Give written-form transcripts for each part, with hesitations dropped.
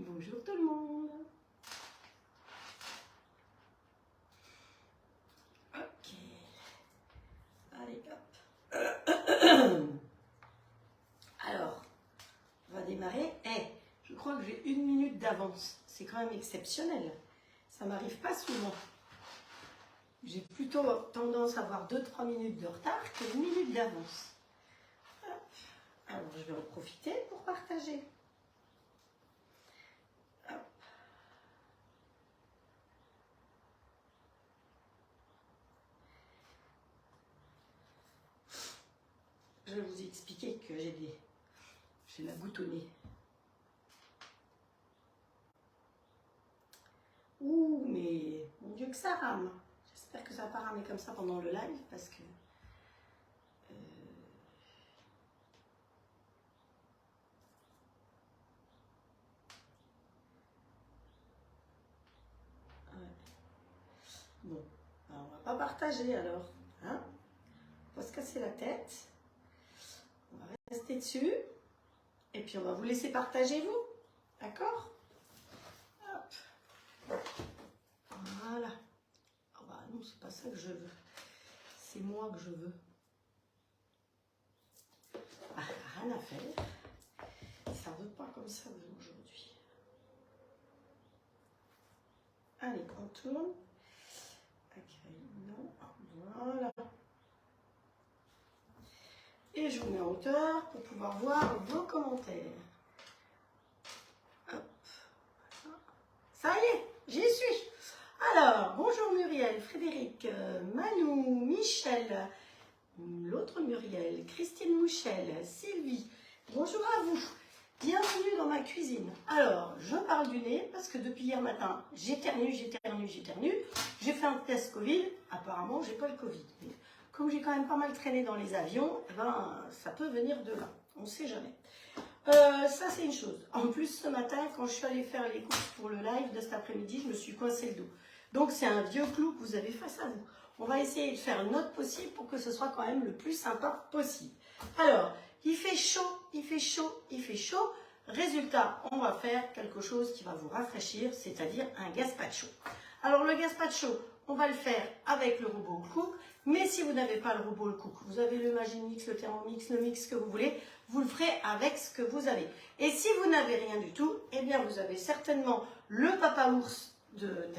Bonjour tout le monde. Ok. Allez, hop. Alors, on va démarrer. Je crois que j'ai 1 minute d'avance. C'est quand même exceptionnel. Ça m'arrive pas souvent. J'ai plutôt tendance à avoir 2-3 minutes de retard que 1 minute d'avance. Alors, je vais en profiter pour partager. Hop. Je vais vous expliquer que j'ai la goutte au nez. Ouh, mais mon Dieu que ça rame. J'espère que ça va pas ramer comme ça pendant le live parce que... Bon, alors on va pas partager alors. Hein, on va se casser la tête. On va rester dessus. Et puis on va vous laisser partager vous. D'accord? Hop. Voilà. Oh bah non, c'est pas ça que je veux. C'est moi que je veux. Ah, rien à faire. Ça ne veut pas comme ça aujourd'hui. Allez, on tourne. Non, voilà. Et je vous mets en hauteur pour pouvoir voir vos commentaires. Hop. Ça y est, j'y suis. Alors, bonjour Muriel, Frédéric, Manou, Michel, l'autre Muriel, Christine Mouchel, Sylvie. Bonjour à vous. Bienvenue dans ma cuisine. Alors, je parle du nez parce que depuis hier matin, j'éternue. J'ai fait un test Covid. Apparemment, j'ai pas le Covid. Mais comme j'ai quand même pas mal traîné dans les avions, eh ben, ça peut venir de là. On ne sait jamais. Ça, c'est une chose. En plus, ce matin, quand je suis allée faire les courses pour le live de cet après-midi, je me suis coincé le dos. Donc, c'est un vieux clou que vous avez face à vous. On va essayer de faire notre possible pour que ce soit quand même le plus sympa possible. Alors, il fait chaud, il fait chaud, il fait chaud. Résultat, on va faire quelque chose qui va vous rafraîchir, c'est-à-dire un gazpacho. Alors, le gazpacho, on va le faire avec le robot cook. Mais si vous n'avez pas le robot cook, vous avez le Magimix, le Thermomix, le mix que vous voulez, vous le ferez avec ce que vous avez. Et si vous n'avez rien du tout, eh bien vous avez certainement le Papa Ours de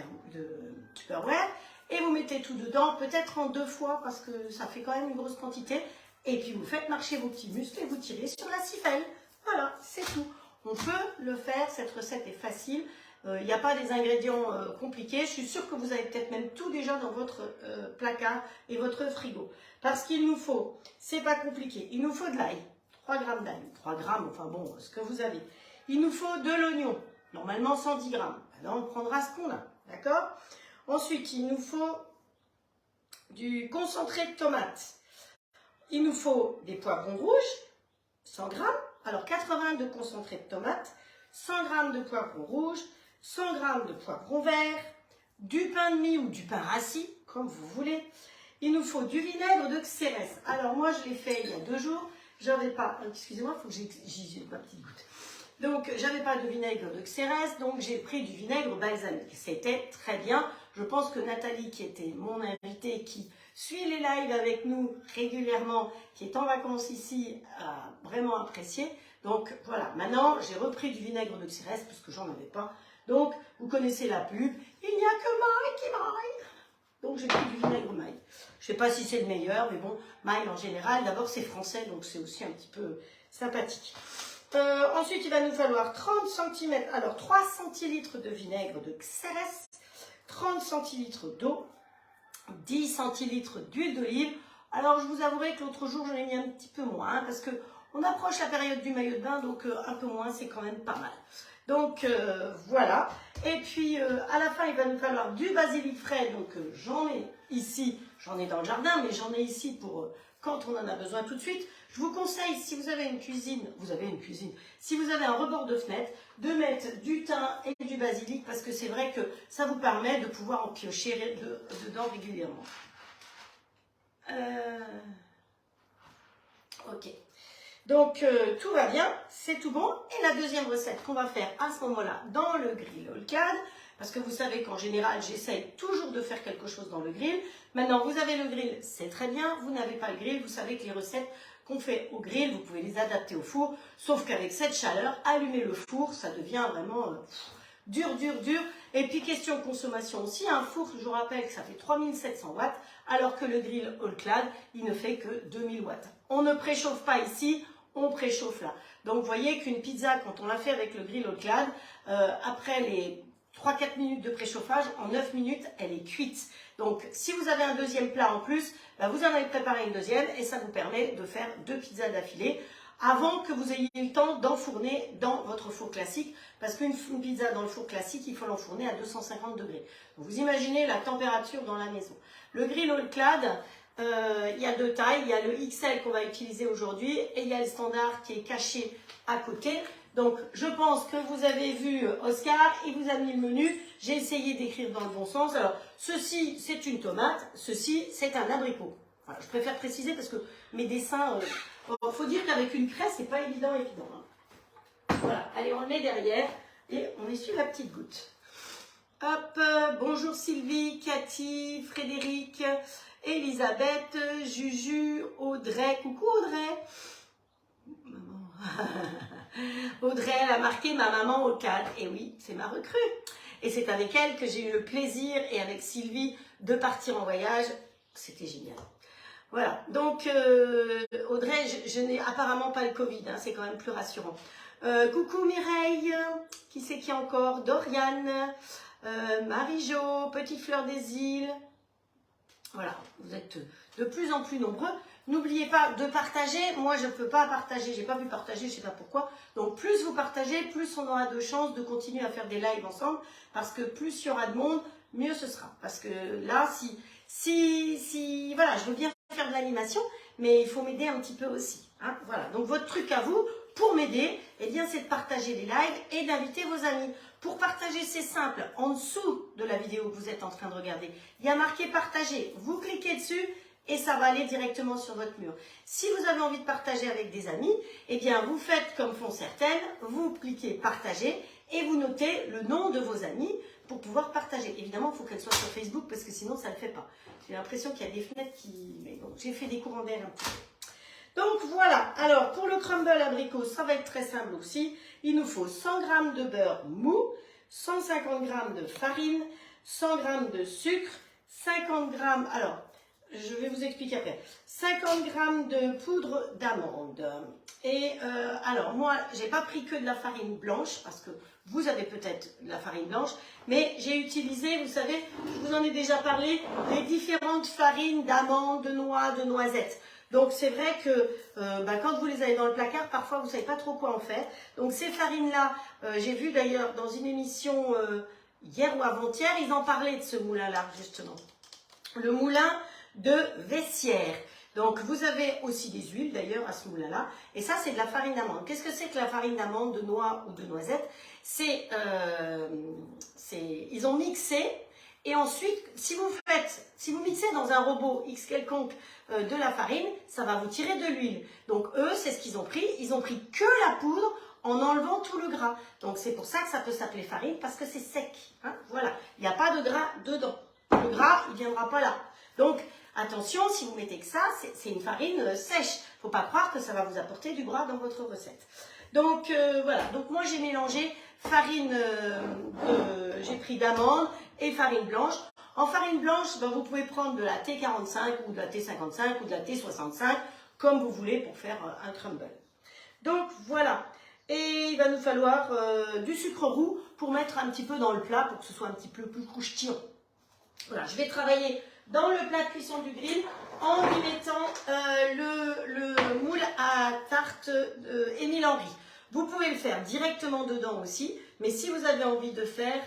Tupperware et vous mettez tout dedans, peut-être en 2 fois parce que ça fait quand même une grosse quantité. Et puis vous faites marcher vos petits muscles et vous tirez sur la sifelle. Voilà, c'est tout. On peut le faire, cette recette est facile. Il n'y a pas des ingrédients compliqués. Je suis sûre que vous avez peut-être même tout déjà dans votre placard et votre frigo. Parce qu'il nous faut, c'est pas compliqué, il nous faut de l'ail. 3 grammes d'ail, 3 grammes, enfin bon, ce que vous avez. Il nous faut de l'oignon, normalement 110 grammes. Là, on prendra ce qu'on a, d'accord? Ensuite, il nous faut du concentré de tomate. Il nous faut des poivrons rouges, 100 grammes. Alors, 80 de concentré de tomate, 100 grammes de poivrons rouges, 100 grammes de poivrons verts, du pain de mie ou du pain rassis, comme vous voulez. Il nous faut du vinaigre de xérès. Alors, moi, je l'ai fait il y a 2 jours. J'avais pas, excusez-moi, il faut que j'ai ma petite goutte. Donc, j'avais pas de vinaigre de xérès, donc j'ai pris du vinaigre balsamique. C'était très bien. Je pense que Nathalie, qui était mon invitée, qui suit les lives avec nous régulièrement, qui est en vacances ici, a vraiment apprécié. Donc, voilà. Maintenant, j'ai repris du vinaigre de xérès, parce que j'en avais pas. Donc, vous connaissez la pub. Il n'y a que Maï qui maille. Donc, j'ai pris du vinaigre maï. Je ne sais pas si c'est le meilleur, mais bon, maï en général, d'abord c'est français, donc c'est aussi un petit peu sympathique. Ensuite, il va nous falloir 30 cm, alors 3 centilitres de vinaigre de xérès, 30 centilitres d'eau, 10 centilitres d'huile d'olive. Alors, je vous avouerai que l'autre jour, j'en ai mis un petit peu moins, parce qu'on approche la période du maillot de bain, donc un peu moins, c'est quand même pas mal. Donc, voilà. Et puis, à la fin, il va nous falloir du basilic frais. Donc, j'en ai ici, j'en ai dans le jardin, mais j'en ai ici pour quand on en a besoin tout de suite. Je vous conseille, si vous avez une cuisine, si vous avez un rebord de fenêtre, de mettre du thym et du basilic, parce que c'est vrai que ça vous permet de pouvoir en piocher dedans régulièrement. Ok. Donc, tout va bien, c'est tout bon. Et la deuxième recette qu'on va faire à ce moment-là dans le grill all clad, parce que vous savez qu'en général, j'essaye toujours de faire quelque chose dans le grill. Maintenant, vous avez le grill, c'est très bien. Vous n'avez pas le grill, vous savez que les recettes qu'on fait au grill, vous pouvez les adapter au four. Sauf qu'avec cette chaleur, allumer le four, ça devient vraiment dur, dur, dur. Et puis, question consommation aussi, un four, je vous rappelle que ça fait 3700 watts, alors que le grill all clad, il ne fait que 2000 watts. On ne préchauffe pas ici, on préchauffe là. Donc, vous voyez qu'une pizza, quand on l'a fait avec le grill all clad, après les 3-4 minutes de préchauffage, en 9 minutes, elle est cuite. Donc, si vous avez un deuxième plat en plus, bah, vous en avez préparé une deuxième et ça vous permet de faire 2 pizzas d'affilée avant que vous ayez le temps d'enfourner dans votre four classique. Parce qu'une pizza dans le four classique, il faut l'enfourner à 250 degrés. Donc, vous imaginez la température dans la maison. Le grill all clad, il y a 2 tailles. Il y a le XL qu'on va utiliser aujourd'hui et il y a le standard qui est caché à côté. Donc, je pense que vous avez vu Oscar, il vous a mis le menu. J'ai essayé d'écrire dans le bon sens. Alors, ceci, c'est une tomate. Ceci, c'est un abricot. Voilà, je préfère préciser parce que mes dessins... faut dire qu'avec une craie, c'est pas évident. Hein. Voilà, allez, on le met derrière et on essuie la petite goutte. Hop, bonjour Sylvie, Cathy, Frédéric, Elisabeth, Juju, Audrey. Coucou Audrey. Maman. Audrey, elle a marqué ma maman au cadre. Et oui, c'est ma recrue. Et c'est avec elle que j'ai eu le plaisir, et avec Sylvie, de partir en voyage. C'était génial. Voilà, donc Audrey, je n'ai apparemment pas le Covid, hein, c'est quand même plus rassurant. Coucou Mireille, qui c'est qui encore? Doriane, Marie-Jo, Petite Fleur des Îles. Voilà, vous êtes de plus en plus nombreux. N'oubliez pas de partager. Moi, je ne peux pas partager. Je n'ai pas pu partager, je ne sais pas pourquoi. Donc, plus vous partagez, plus on aura de chances de continuer à faire des lives ensemble. Parce que plus il y aura de monde, mieux ce sera. Parce que là, voilà, je veux bien faire de l'animation, mais il faut m'aider un petit peu aussi. Hein, voilà. Donc, votre truc à vous, pour m'aider, eh bien, c'est de partager les lives et d'inviter vos amis. Pour partager, c'est simple. En dessous de la vidéo que vous êtes en train de regarder, il y a marqué partager. Vous cliquez dessus et ça va aller directement sur votre mur. Si vous avez envie de partager avec des amis, eh bien, vous faites comme font certaines. Vous cliquez partager et vous notez le nom de vos amis pour pouvoir partager. Évidemment, il faut qu'elle soit sur Facebook parce que sinon, ça ne le fait pas. J'ai l'impression qu'il y a des fenêtres qui... Mais bon, j'ai fait des courants d'air un petit peu. Donc voilà, alors pour le crumble abricot, ça va être très simple aussi. Il nous faut 100 g de beurre mou, 150 g de farine, 100 g de sucre, 50 g, alors je vais vous expliquer après, 50 g de poudre d'amande. Et alors moi, j'ai pas pris que de la farine blanche parce que vous avez peut-être de la farine blanche, mais j'ai utilisé, vous savez, je vous en ai déjà parlé, les différentes farines d'amande, de noix, de noisettes. Donc, c'est vrai que quand vous les avez dans le placard, parfois, vous ne savez pas trop quoi en faire. Donc, ces farines-là, j'ai vu d'ailleurs dans une émission hier ou avant-hier, ils en parlaient de ce moulin-là, justement. Le moulin de Vessières. Donc, vous avez aussi des huiles, d'ailleurs, à ce moulin-là. Et ça, c'est de la farine d'amande. Qu'est-ce que c'est que la farine d'amande, de noix ou de noisette? Ils ont mixé. Et ensuite, si vous mixez dans un robot X quelconque de la farine, ça va vous tirer de l'huile. Donc eux, c'est ce qu'ils ont pris. Ils ont pris que la poudre en enlevant tout le gras. Donc c'est pour ça que ça peut s'appeler farine, parce que c'est sec. Hein, voilà, il n'y a pas de gras dedans. Le gras, il ne viendra pas là. Donc attention, si vous mettez que ça, c'est une farine sèche. Il ne faut pas croire que ça va vous apporter du gras dans votre recette. Donc voilà, donc moi j'ai mélangé farine, j'ai pris d'amande et farine blanche. En farine blanche, ben, vous pouvez prendre de la T45 ou de la T55 ou de la T65, comme vous voulez pour faire un crumble. Donc voilà, et il va nous falloir du sucre roux pour mettre un petit peu dans le plat, pour que ce soit un petit peu plus croustillant. Voilà, je vais travailler dans le plat de cuisson du grill en y mettant le moule à tarte Émile Henry. Vous pouvez le faire directement dedans aussi, mais si vous avez envie de faire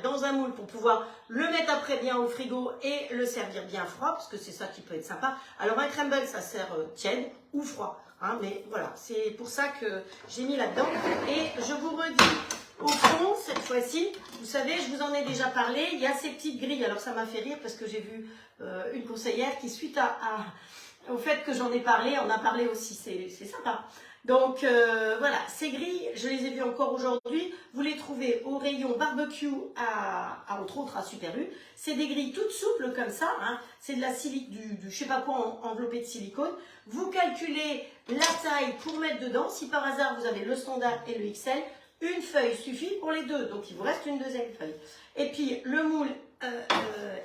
dans un moule pour pouvoir le mettre après bien au frigo et le servir bien froid, parce que c'est ça qui peut être sympa. Alors un crumble, ça sert tiède ou froid, hein, mais voilà, c'est pour ça que j'ai mis là-dedans. Et je vous redis, au fond, cette fois-ci, vous savez, je vous en ai déjà parlé, il y a ces petites grilles. Alors ça m'a fait rire parce que j'ai vu une conseillère qui, suite à au fait que j'en ai parlé, on a parlé aussi, c'est sympa. Donc voilà, ces grilles, je les ai vues encore aujourd'hui. Vous les trouvez au rayon barbecue, entre autres à Super U. C'est des grilles toutes souples comme ça. Hein. C'est de la je sais pas quoi enveloppé de silicone. Vous calculez la taille pour mettre dedans. Si par hasard vous avez le standard et le XL, une feuille suffit pour les deux. Donc il vous reste une deuxième feuille. Et puis le moule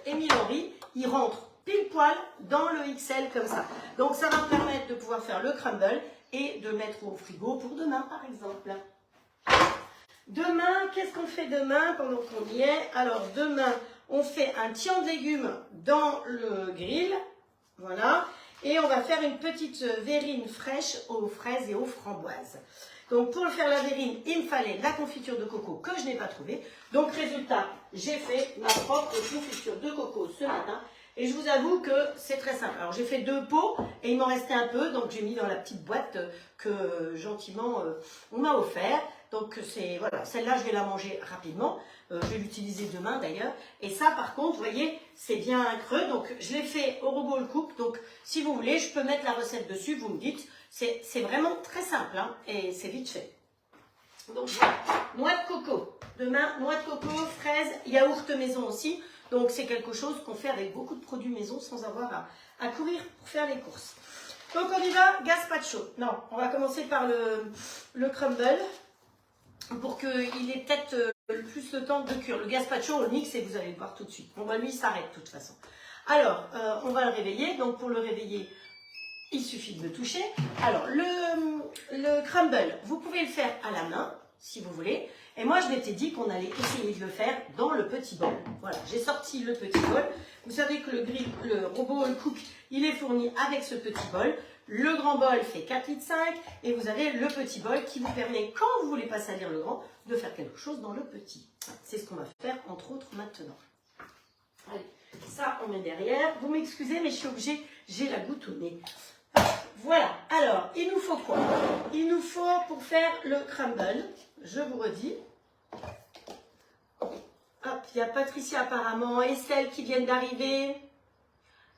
Émile Henry, il rentre pile poil dans le XL comme ça. Donc ça va me permettre de pouvoir faire le crumble et de mettre au frigo pour demain par exemple. Demain, qu'est-ce qu'on fait demain pendant qu'on y est? Alors demain, on fait un tian de légumes dans le grill. Voilà. Et on va faire une petite verrine fraîche aux fraises et aux framboises. Donc pour faire la verrine, il me fallait de la confiture de coco que je n'ai pas trouvée. Donc résultat, j'ai fait ma propre confiture de coco ce matin. Et je vous avoue que c'est très simple. Alors j'ai fait 2 pots et il m'en restait un peu. Donc j'ai mis dans la petite boîte que gentiment on m'a offert. Donc c'est voilà, celle-là je vais la manger rapidement. Je vais l'utiliser demain d'ailleurs. Et ça par contre, vous voyez, c'est bien creux. Donc je l'ai fait au robot cook. Donc si vous voulez, je peux mettre la recette dessus. Vous me dites. C'est vraiment très simple hein, et c'est vite fait. Donc voilà, noix de coco. Demain, noix de coco, fraises, yaourt maison aussi. Donc c'est quelque chose qu'on fait avec beaucoup de produits maison sans avoir à courir pour faire les courses. Donc on y va, gazpacho. Non, on va commencer par le crumble pour qu'il ait peut-être plus le temps de cuire. Le gazpacho, on le mixe et vous allez le voir tout de suite. Bon, bah, lui, il s'arrête de toute façon. Alors, on va le réveiller. Donc pour le réveiller, il suffit de le toucher. Alors, le crumble, vous pouvez le faire à la main, si vous voulez. Et moi, je m'étais dit qu'on allait essayer de le faire dans le petit bol. Voilà, j'ai sorti le petit bol. Vous savez que le robot cook, il est fourni avec ce petit bol. Le grand bol fait 4,5 litres et vous avez le petit bol qui vous permet, quand vous voulez pas salir le grand, de faire quelque chose dans le petit. C'est ce qu'on va faire, entre autres, maintenant. Allez, ça, on met derrière. Vous m'excusez, mais je suis obligée, j'ai la goutte au nez. Voilà, alors, il nous faut quoi? Il nous faut, pour faire le crumble, je vous redis. Hop, il y a Patricia apparemment et celles qui viennent d'arriver.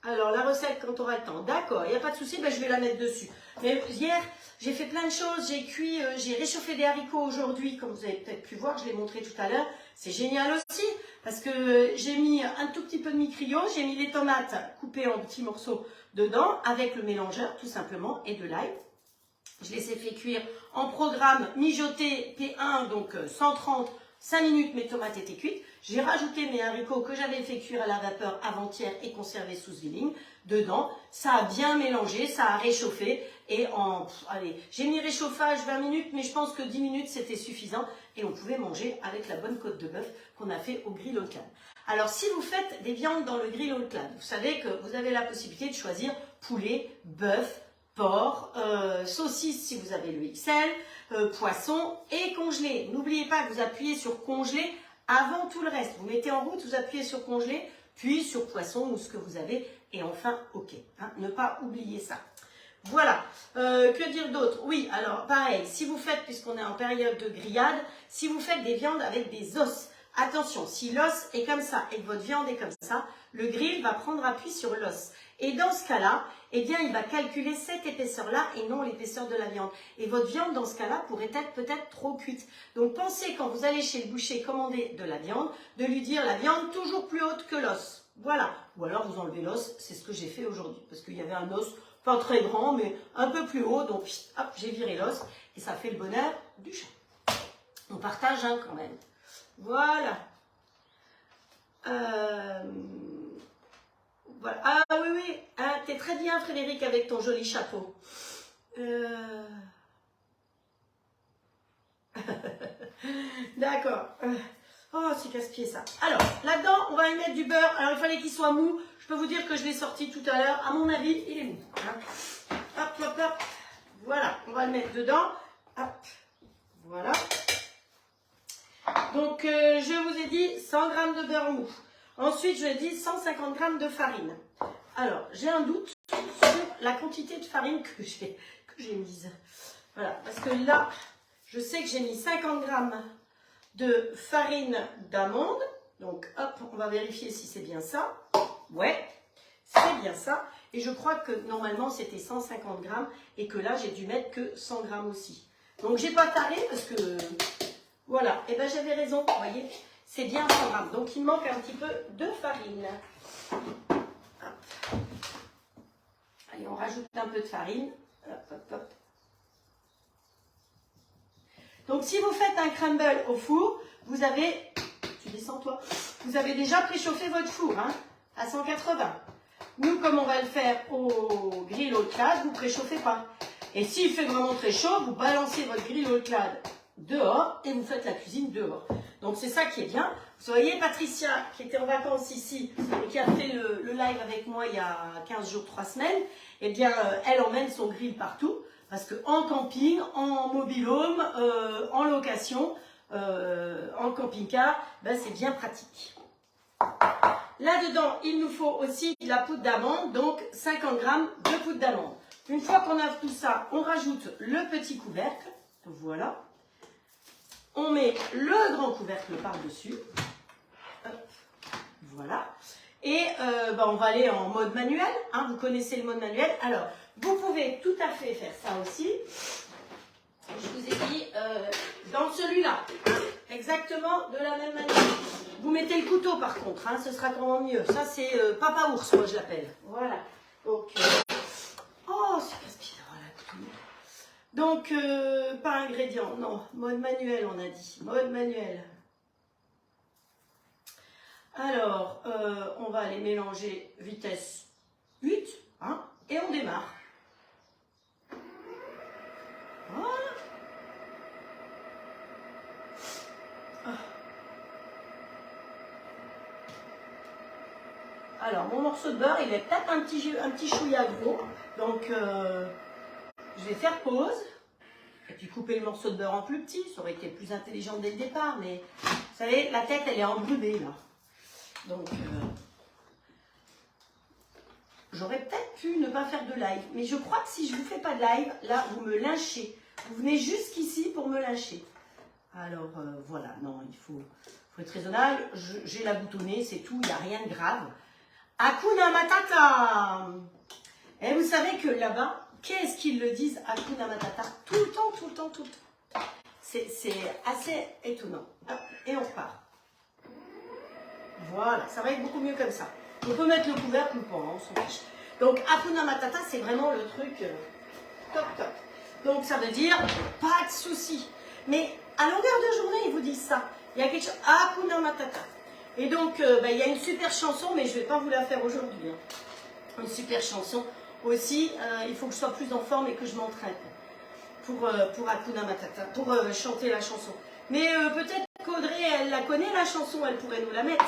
Alors, la recette quand on aura le temps. D'accord, il n'y a pas de souci, ben, je vais la mettre dessus. Mais hier, j'ai fait plein de choses. J'ai cuit, j'ai réchauffé des haricots aujourd'hui, comme vous avez peut-être pu voir, je l'ai montré tout à l'heure. C'est génial aussi, parce que j'ai mis un tout petit peu de micrio, j'ai mis les tomates coupées en petits morceaux dedans, avec le mélangeur, tout simplement, et de l'ail. Je les ai fait cuire en programme mijoté P1, donc 130, 5 minutes, mes tomates étaient cuites. J'ai rajouté mes haricots que j'avais fait cuire à la vapeur avant-hier et conservés sous Zwilling dedans. Ça a bien mélangé, ça a réchauffé. Et allez, j'ai mis réchauffage 20 minutes, mais je pense que 10 minutes c'était suffisant. Et on pouvait manger avec la bonne côte de bœuf qu'on a fait au grill all clad. Alors si vous faites des viandes dans le grill all clad, vous savez que vous avez la possibilité de choisir poulet, bœuf, porc, saucisse si vous avez le XL, poisson et congelé. N'oubliez pas que vous appuyez sur congelé avant tout le reste. Vous mettez en route, vous appuyez sur congelé, puis sur poisson ou ce que vous avez et enfin OK. Hein, ne pas oublier ça. Voilà. Que dire d'autre? Oui, alors pareil, si vous faites, puisqu'on est en période de grillade, si vous faites des viandes avec des os, attention, si l'os est comme ça et que votre viande est comme ça, le grill va prendre appui sur l'os. Et dans ce cas-là, eh bien, il va calculer cette épaisseur-là et non l'épaisseur de la viande. Et votre viande, dans ce cas-là, pourrait être peut-être trop cuite. Donc, pensez, quand vous allez chez le boucher commander de la viande, de lui dire la viande toujours plus haute que l'os. Voilà. Ou alors, vous enlevez l'os, c'est ce que j'ai fait aujourd'hui. Parce qu'il y avait un os, pas très grand, mais un peu plus haut. Donc, hop, j'ai viré l'os et ça fait le bonheur du chat. On partage, hein, quand même. Voilà. Voilà. Ah oui, oui, ah, t'es très bien Frédéric avec ton joli chapeau. D'accord. Oh, c'est casse-pied ça. Alors, là-dedans, on va y mettre du beurre. Alors, il fallait qu'il soit mou. Je peux vous dire que je l'ai sorti tout à l'heure. À mon avis, il est mou. Hein. Hop, hop, hop. Voilà, on va le mettre dedans. Hop, voilà. Donc, je vous ai dit 100 g de beurre mou. Ensuite, je vous ai dit 150 g de farine. Alors, j'ai un doute sur la quantité de farine que j'ai mise. Voilà, parce que là, je sais que j'ai mis 50 g de farine d'amande. Donc, hop, on va vérifier si c'est bien ça. Ouais. C'est bien ça. Et je crois que normalement c'était 150 grammes et que là j'ai dû mettre que 100 grammes aussi. Donc j'ai pas taré parce que voilà. Et ben j'avais raison, vous voyez, c'est bien 100 grammes. Donc il manque un petit peu de farine. Hop. Allez, on rajoute un peu de farine. Hop, hop, hop. Donc si vous faites un crumble au four, vous avez, tu descends toi, vous avez déjà préchauffé votre four hein, à 180. Nous, comme on va le faire au grill haute clade, vous ne préchauffez pas. Et s'il fait vraiment très chaud, vous balancez votre grill haute clade dehors et vous faites la cuisine dehors. Donc c'est ça qui est bien. Vous voyez Patricia qui était en vacances ici et qui a fait le live avec moi il y a 15 jours, 3 semaines, eh bien elle emmène son grill partout parce qu'en camping, en mobil-home, en location, en camping-car, ben, c'est bien pratique. Là-dedans, il nous faut aussi de la poudre d'amande, donc 50 grammes de poudre d'amande. Une fois qu'on a tout ça, on rajoute le petit couvercle, voilà. On met le grand couvercle par-dessus, voilà. Et ben, on va aller en mode manuel, hein, vous connaissez le mode manuel. Alors, vous pouvez tout à fait faire ça aussi. Je vous ai dit, dans celui-là, exactement de la même manière. Vous mettez le couteau par contre, hein, ce sera vraiment mieux. Ça c'est papa ours, moi je l'appelle. Voilà. Donc, oh, c'est casse-pied. Voilà. Donc, pas ingrédients, non. Mode manuel, on a dit. Mode manuel. Alors, on va les mélanger vitesse 8, hein, et on démarre. Voilà. Alors, mon morceau de beurre, il est peut-être un petit chouïa gros. Donc, je vais faire pause. Et puis, couper le morceau de beurre en plus petit. Ça aurait été plus intelligent dès le départ. Mais, vous savez, la tête, elle est embrumée, là. Donc, j'aurais peut-être pu ne pas faire de live. Mais je crois que si je ne vous fais pas de live, là, vous me lynchez. Vous venez jusqu'ici pour me lyncher. Alors, voilà. Non, il faut être raisonnable. J'ai la boutonnée, c'est tout. Il n'y a rien de grave. Hakuna Matata. Et vous savez que là-bas, qu'est-ce qu'ils le disent Hakuna Matata? Tout le temps, tout le temps, tout le temps. C'est assez étonnant. Hop, et on repart. Voilà, ça va être beaucoup mieux comme ça. On peut mettre le couvercle ou pas, on s'en fiche. Donc, Hakuna Matata, c'est vraiment le truc top, top. Donc, ça veut dire pas de souci. Mais à longueur de journée, ils vous disent ça. Il y a quelque chose. Hakuna Matata. Et donc, il y a une super chanson, mais je ne vais pas vous la faire aujourd'hui. Hein. Une super chanson aussi. Il faut que je sois plus en forme et que je m'entraîne pour Hakuna Matata, pour chanter la chanson. Mais peut-être qu'Audrey, elle la connaît, la chanson, elle pourrait nous la mettre.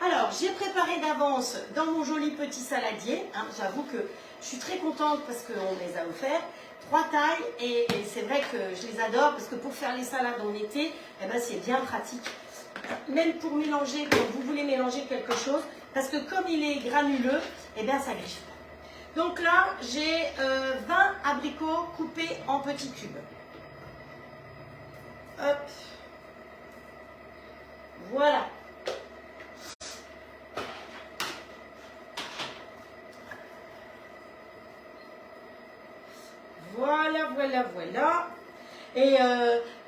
Alors, j'ai préparé d'avance dans mon joli petit saladier. Hein, j'avoue que je suis très contente parce qu'on les a offerts. 3 tailles et c'est vrai que je les adore parce que pour faire les salades en été, eh ben, c'est bien pratique. Même pour mélanger, quand vous voulez mélanger quelque chose, parce que comme il est granuleux, eh bien ça griffe pas. Donc là, j'ai 20 abricots coupés en petits cubes. Hop. Voilà. Voilà, voilà, voilà. Et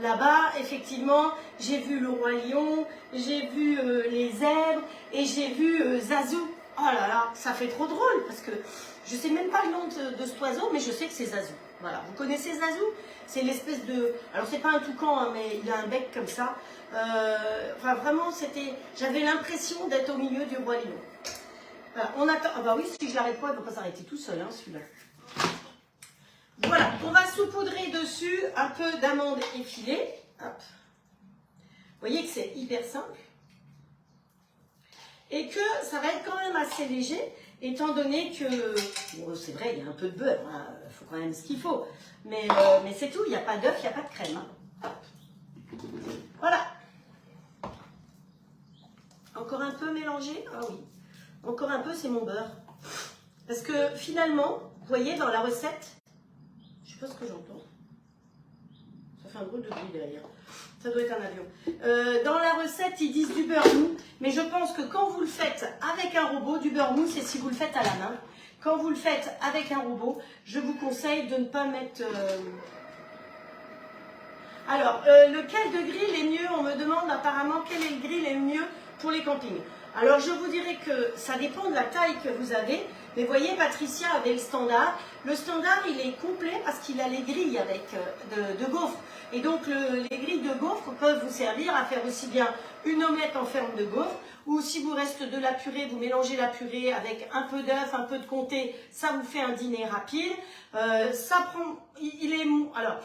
là-bas, effectivement, j'ai vu le roi lion, j'ai vu les zèbres et j'ai vu Zazou. Oh là là, ça fait trop drôle parce que je ne sais même pas le nom de cet oiseau, mais je sais que c'est Zazou. Voilà, vous connaissez Zazou? C'est l'espèce de... Alors, c'est pas un toucan, hein, mais il a un bec comme ça. Enfin, vraiment, c'était... J'avais l'impression d'être au milieu du roi lion. Voilà, on attend... Ah bah oui, si je l'arrête pas, il ne va pas s'arrêter tout seul, hein, celui-là. Voilà, on va saupoudrer dessus un peu d'amandes effilées. Hop. Vous voyez que c'est hyper simple. Et que ça va être quand même assez léger, étant donné que, bon, c'est vrai, il y a un peu de beurre, hein, faut quand même ce qu'il faut. Mais c'est tout, il n'y a pas d'œuf, il n'y a pas de crème. Hein. Voilà. Encore un peu mélangé. Ah oui, encore un peu, c'est mon beurre. Parce que finalement, vous voyez, dans la recette, je sais pas ce que j'entends. Ça fait un drôle de bruit derrière. Ça doit être un avion. Dans la recette, ils disent du beurre mou, mais je pense que quand vous le faites avec un robot, du beurre mou, c'est si vous le faites à la main. Quand vous le faites avec un robot, je vous conseille de ne pas mettre... Alors, lequel de grill est mieux? On me demande apparemment quel est le grill est mieux pour les campings. Alors, je vous dirais que ça dépend de la taille que vous avez. Mais voyez, Patricia avait le standard. Le standard, il est complet parce qu'il a les grilles avec de gaufres. Et donc, les grilles de gaufres peuvent vous servir à faire aussi bien une omelette en forme de gaufre, ou si vous reste de la purée, vous mélangez la purée avec un peu d'œuf, un peu de comté, ça vous fait un dîner rapide. Ça prend... Alors,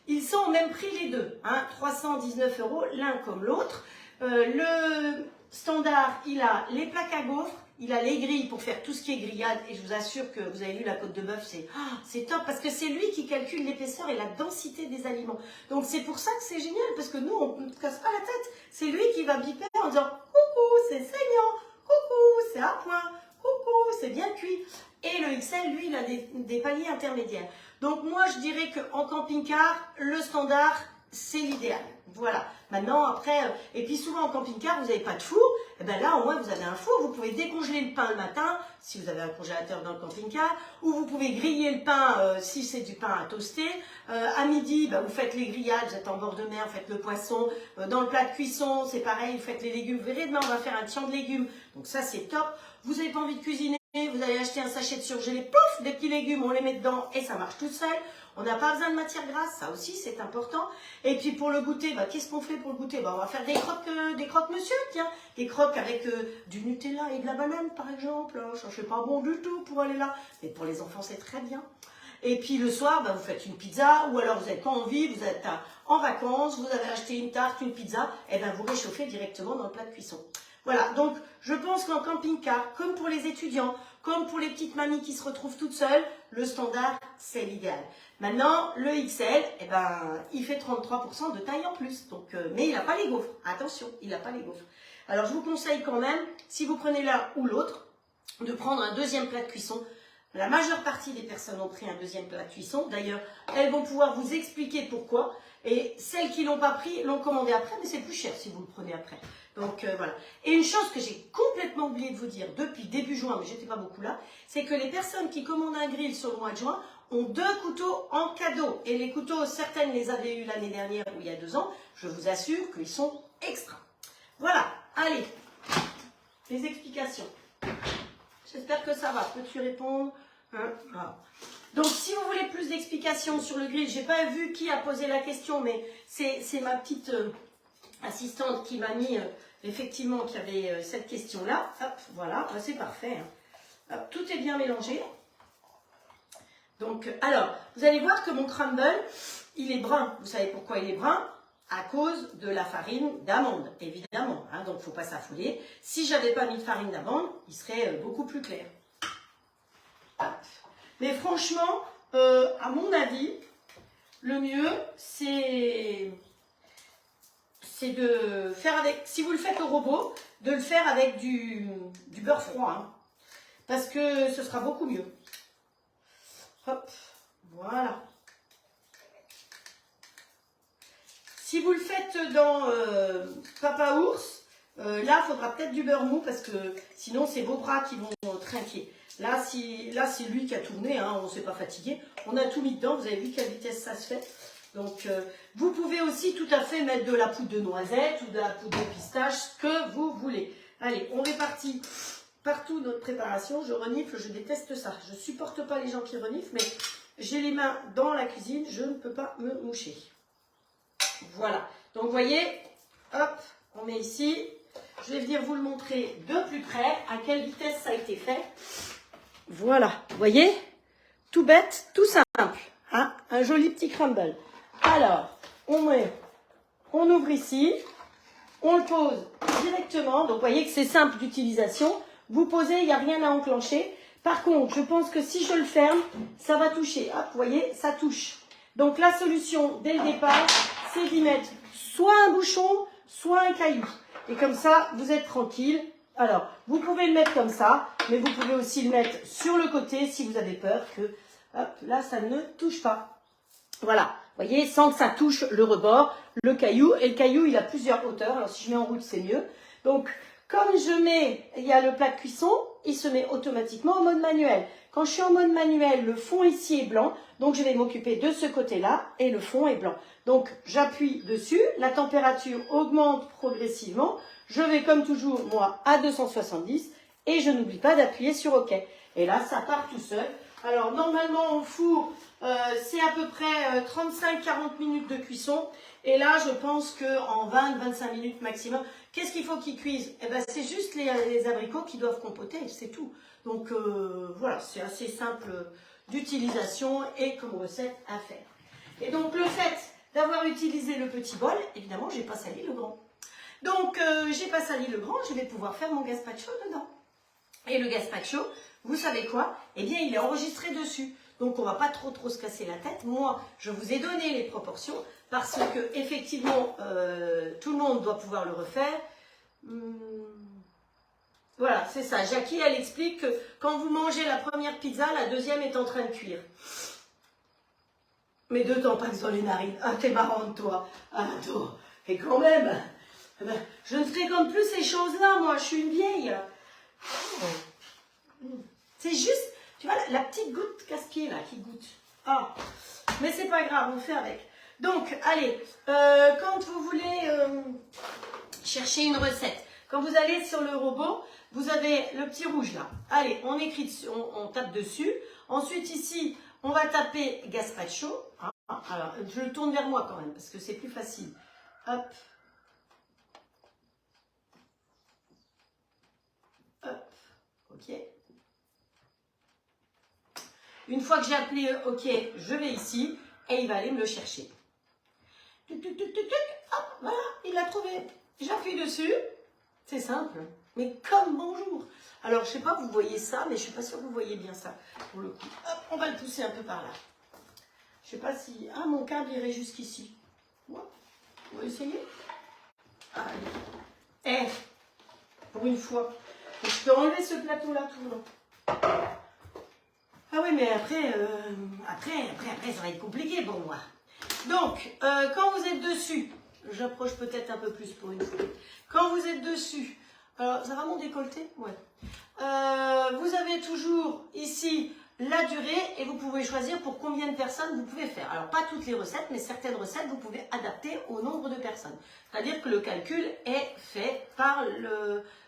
ils sont au même prix les deux, hein, 319 € l'un comme l'autre. Le standard, il a les plaques à gaufres, il a les grilles pour faire tout ce qui est grillade, et je vous assure que vous avez lu la côte de bœuf, c'est top, parce que c'est lui qui calcule l'épaisseur et la densité des aliments. Donc c'est pour ça que c'est génial, parce que nous, on ne casse pas la tête. C'est lui qui va biper en disant « Coucou, c'est saignant, coucou, c'est à point, coucou, c'est bien cuit ». Et le XL, lui, il a des paliers intermédiaires. Donc moi, je dirais qu'en camping-car, le standard, c'est l'idéal. Voilà. Maintenant, après, et puis souvent en camping-car, vous n'avez pas de four. Et bien là, au moins, vous avez un four. Vous pouvez décongeler le pain le matin, si vous avez un congélateur dans le camping-car, ou vous pouvez griller le pain, si c'est du pain à toaster. À midi, ben, vous faites les grillades, vous êtes en bord de mer, vous faites le poisson. Dans le plat de cuisson, c'est pareil, vous faites les légumes. Vous verrez, demain, on va faire un tian de légumes. Donc ça, c'est top. Vous n'avez pas envie de cuisiner, vous allez acheter un sachet de surgelé, pouf, des petits légumes, on les met dedans et ça marche tout seul. On n'a pas besoin de matière grasse, ça aussi c'est important. Et puis pour le goûter, bah, qu'est-ce qu'on fait pour le goûter? Bah, on va faire des croques monsieur, tiens, des croques avec du Nutella et de la banane par exemple. Ça c'est pas bon du tout pour aller là, mais pour les enfants c'est très bien. Et puis le soir, bah, vous faites une pizza, ou alors vous n'avez pas envie, vous êtes en vacances, vous avez acheté une tarte, une pizza, et ben vous réchauffez directement dans le plat de cuisson. Voilà, donc je pense qu'en camping-car, comme pour les étudiants, comme pour les petites mamies qui se retrouvent toutes seules, le standard, c'est l'idéal. Maintenant, le XL, eh ben, il fait 33% de taille en plus. Donc, mais il n'a pas les gaufres. Attention, il n'a pas les gaufres. Alors, je vous conseille quand même, si vous prenez l'un ou l'autre, de prendre un deuxième plat de cuisson. La majeure partie des personnes ont pris un deuxième plat de cuisson. D'ailleurs, elles vont pouvoir vous expliquer pourquoi. Et celles qui ne l'ont pas pris, l'ont commandé après, mais c'est plus cher si vous le prenez après. Donc voilà. Et une chose que j'ai complètement oublié de vous dire depuis début juin, mais j'étais pas beaucoup là, c'est que les personnes qui commandent un grill sur le mois de juin ont 2 couteaux en cadeau. Et les couteaux, certaines les avaient eu l'année dernière ou il y a 2 ans. Je vous assure qu'ils sont extra. Voilà. Allez. Les explications. J'espère que ça va. Peux-tu répondre? Voilà. Donc, si vous voulez plus d'explications sur le grill, j'ai pas vu qui a posé la question, mais c'est ma petite assistante qui m'a mis, effectivement, qui avait cette question-là. Hop, voilà, c'est parfait. Hein. Hop, tout est bien mélangé. Donc, alors, vous allez voir que mon crumble, il est brun. Vous savez pourquoi il est brun? À cause de la farine d'amande, évidemment. Hein, donc, il ne faut pas s'affouler. Si je n'avais pas mis de farine d'amande, il serait beaucoup plus clair. Hop. Mais franchement, à mon avis, le mieux, c'est de faire avec, si vous le faites au robot, de le faire avec du beurre froid. Hein, parce que ce sera beaucoup mieux. Hop, voilà. Si vous le faites dans Papa Ours, là, il faudra peut-être du beurre mou parce que sinon, c'est vos bras qui vont trinquer. Là, c'est lui qui a tourné, hein, on ne s'est pas fatigué. On a tout mis dedans, vous avez vu quelle vitesse ça se fait. Donc, vous pouvez aussi tout à fait mettre de la poudre de noisette ou de la poudre de pistache, ce que vous voulez. Allez, on répartit partout notre préparation. Je renifle, je déteste ça. Je ne supporte pas les gens qui reniflent, mais j'ai les mains dans la cuisine, je ne peux pas me moucher. Voilà. Donc, vous voyez, hop, on met ici. Je vais venir vous le montrer de plus près, à quelle vitesse ça a été fait. Voilà, vous voyez, tout bête, tout simple, hein, un joli petit crumble. Alors, on ouvre ici, on le pose directement, donc vous voyez que c'est simple d'utilisation. Vous posez, il n'y a rien à enclencher. Par contre, je pense que si je le ferme, ça va toucher. Hop, vous voyez, ça touche. Donc la solution, dès le départ, c'est d'y mettre soit un bouchon, soit un caillou. Et comme ça, vous êtes tranquille. Alors, vous pouvez le mettre comme ça, mais vous pouvez aussi le mettre sur le côté si vous avez peur que, hop, là, ça ne touche pas. Voilà, vous voyez, sans que ça touche le rebord, le caillou. Et le caillou, il a plusieurs hauteurs. Alors, si je mets en route, c'est mieux. Donc, comme il y a le plat de cuisson, il se met automatiquement en mode manuel. Quand je suis en mode manuel, le fond ici est blanc. Donc, je vais m'occuper de ce côté-là et le fond est blanc. Donc, j'appuie dessus. La température augmente progressivement. Je vais, comme toujours, moi, à 270. Et je n'oublie pas d'appuyer sur OK. Et là, ça part tout seul. Alors, normalement, au four, c'est à peu près 35-40 minutes de cuisson. Et là, je pense qu'en 20-25 minutes maximum, qu'est-ce qu'il faut qu'ils cuisent? Eh ben, c'est juste les abricots qui doivent compoter, c'est tout. Donc, voilà, c'est assez simple d'utilisation et comme recette à faire. Et donc, le fait d'avoir utilisé le petit bol, évidemment, j'ai pas sali le grand. Donc, j'ai pas sali le grand, je vais pouvoir faire mon gazpacho dedans. Et le gazpacho, vous savez quoi? Eh bien, il est enregistré dessus. Donc, on ne va pas trop se casser la tête. Moi, je vous ai donné les proportions parce que, effectivement, tout le monde doit pouvoir le refaire. Voilà, c'est ça. Jackie, elle explique que quand vous mangez la première pizza, la deuxième est en train de cuire. Mais deux temps passe dans les narines. Ah, t'es marrante, toi. Ah, toi. Et quand même, je ne fréquente plus ces choses-là, moi. Je suis une vieille. C'est juste, tu vois, la petite goutte casse-pied là qui goûte. Ah, mais c'est pas grave, on fait avec. Donc, allez, quand vous voulez chercher une recette, quand vous allez sur le robot, vous avez le petit rouge là. Allez, on écrit dessus, on tape dessus. Ensuite, ici, on va taper gazpacho. Ah, alors, je le tourne vers moi quand même parce que c'est plus facile. Hop. Hop. Ok. Une fois que j'ai appelé OK, je vais ici et il va aller me le chercher. Hop, voilà, il l'a trouvé. J'appuie dessus. C'est simple, mais comme bonjour. Alors, je ne sais pas, vous voyez ça, mais je ne suis pas sûre que vous voyez bien ça. Pour le coup, hop, on va le pousser un peu par là. Je ne sais pas si... Ah, mon câble irait jusqu'ici. Ouais. On va essayer. Allez. Pour une fois. Donc, je peux enlever ce plateau-là tout le long. Ah oui, mais après, ça va être compliqué pour moi. Donc, quand vous êtes dessus, j'approche peut-être un peu plus pour une fois. Quand vous êtes dessus, alors, ça va mon décolleté? Ouais. Vous avez toujours ici la durée et vous pouvez choisir pour combien de personnes vous pouvez faire. Alors, pas toutes les recettes, mais certaines recettes, vous pouvez adapter au nombre de personnes. C'est-à-dire que le calcul est fait par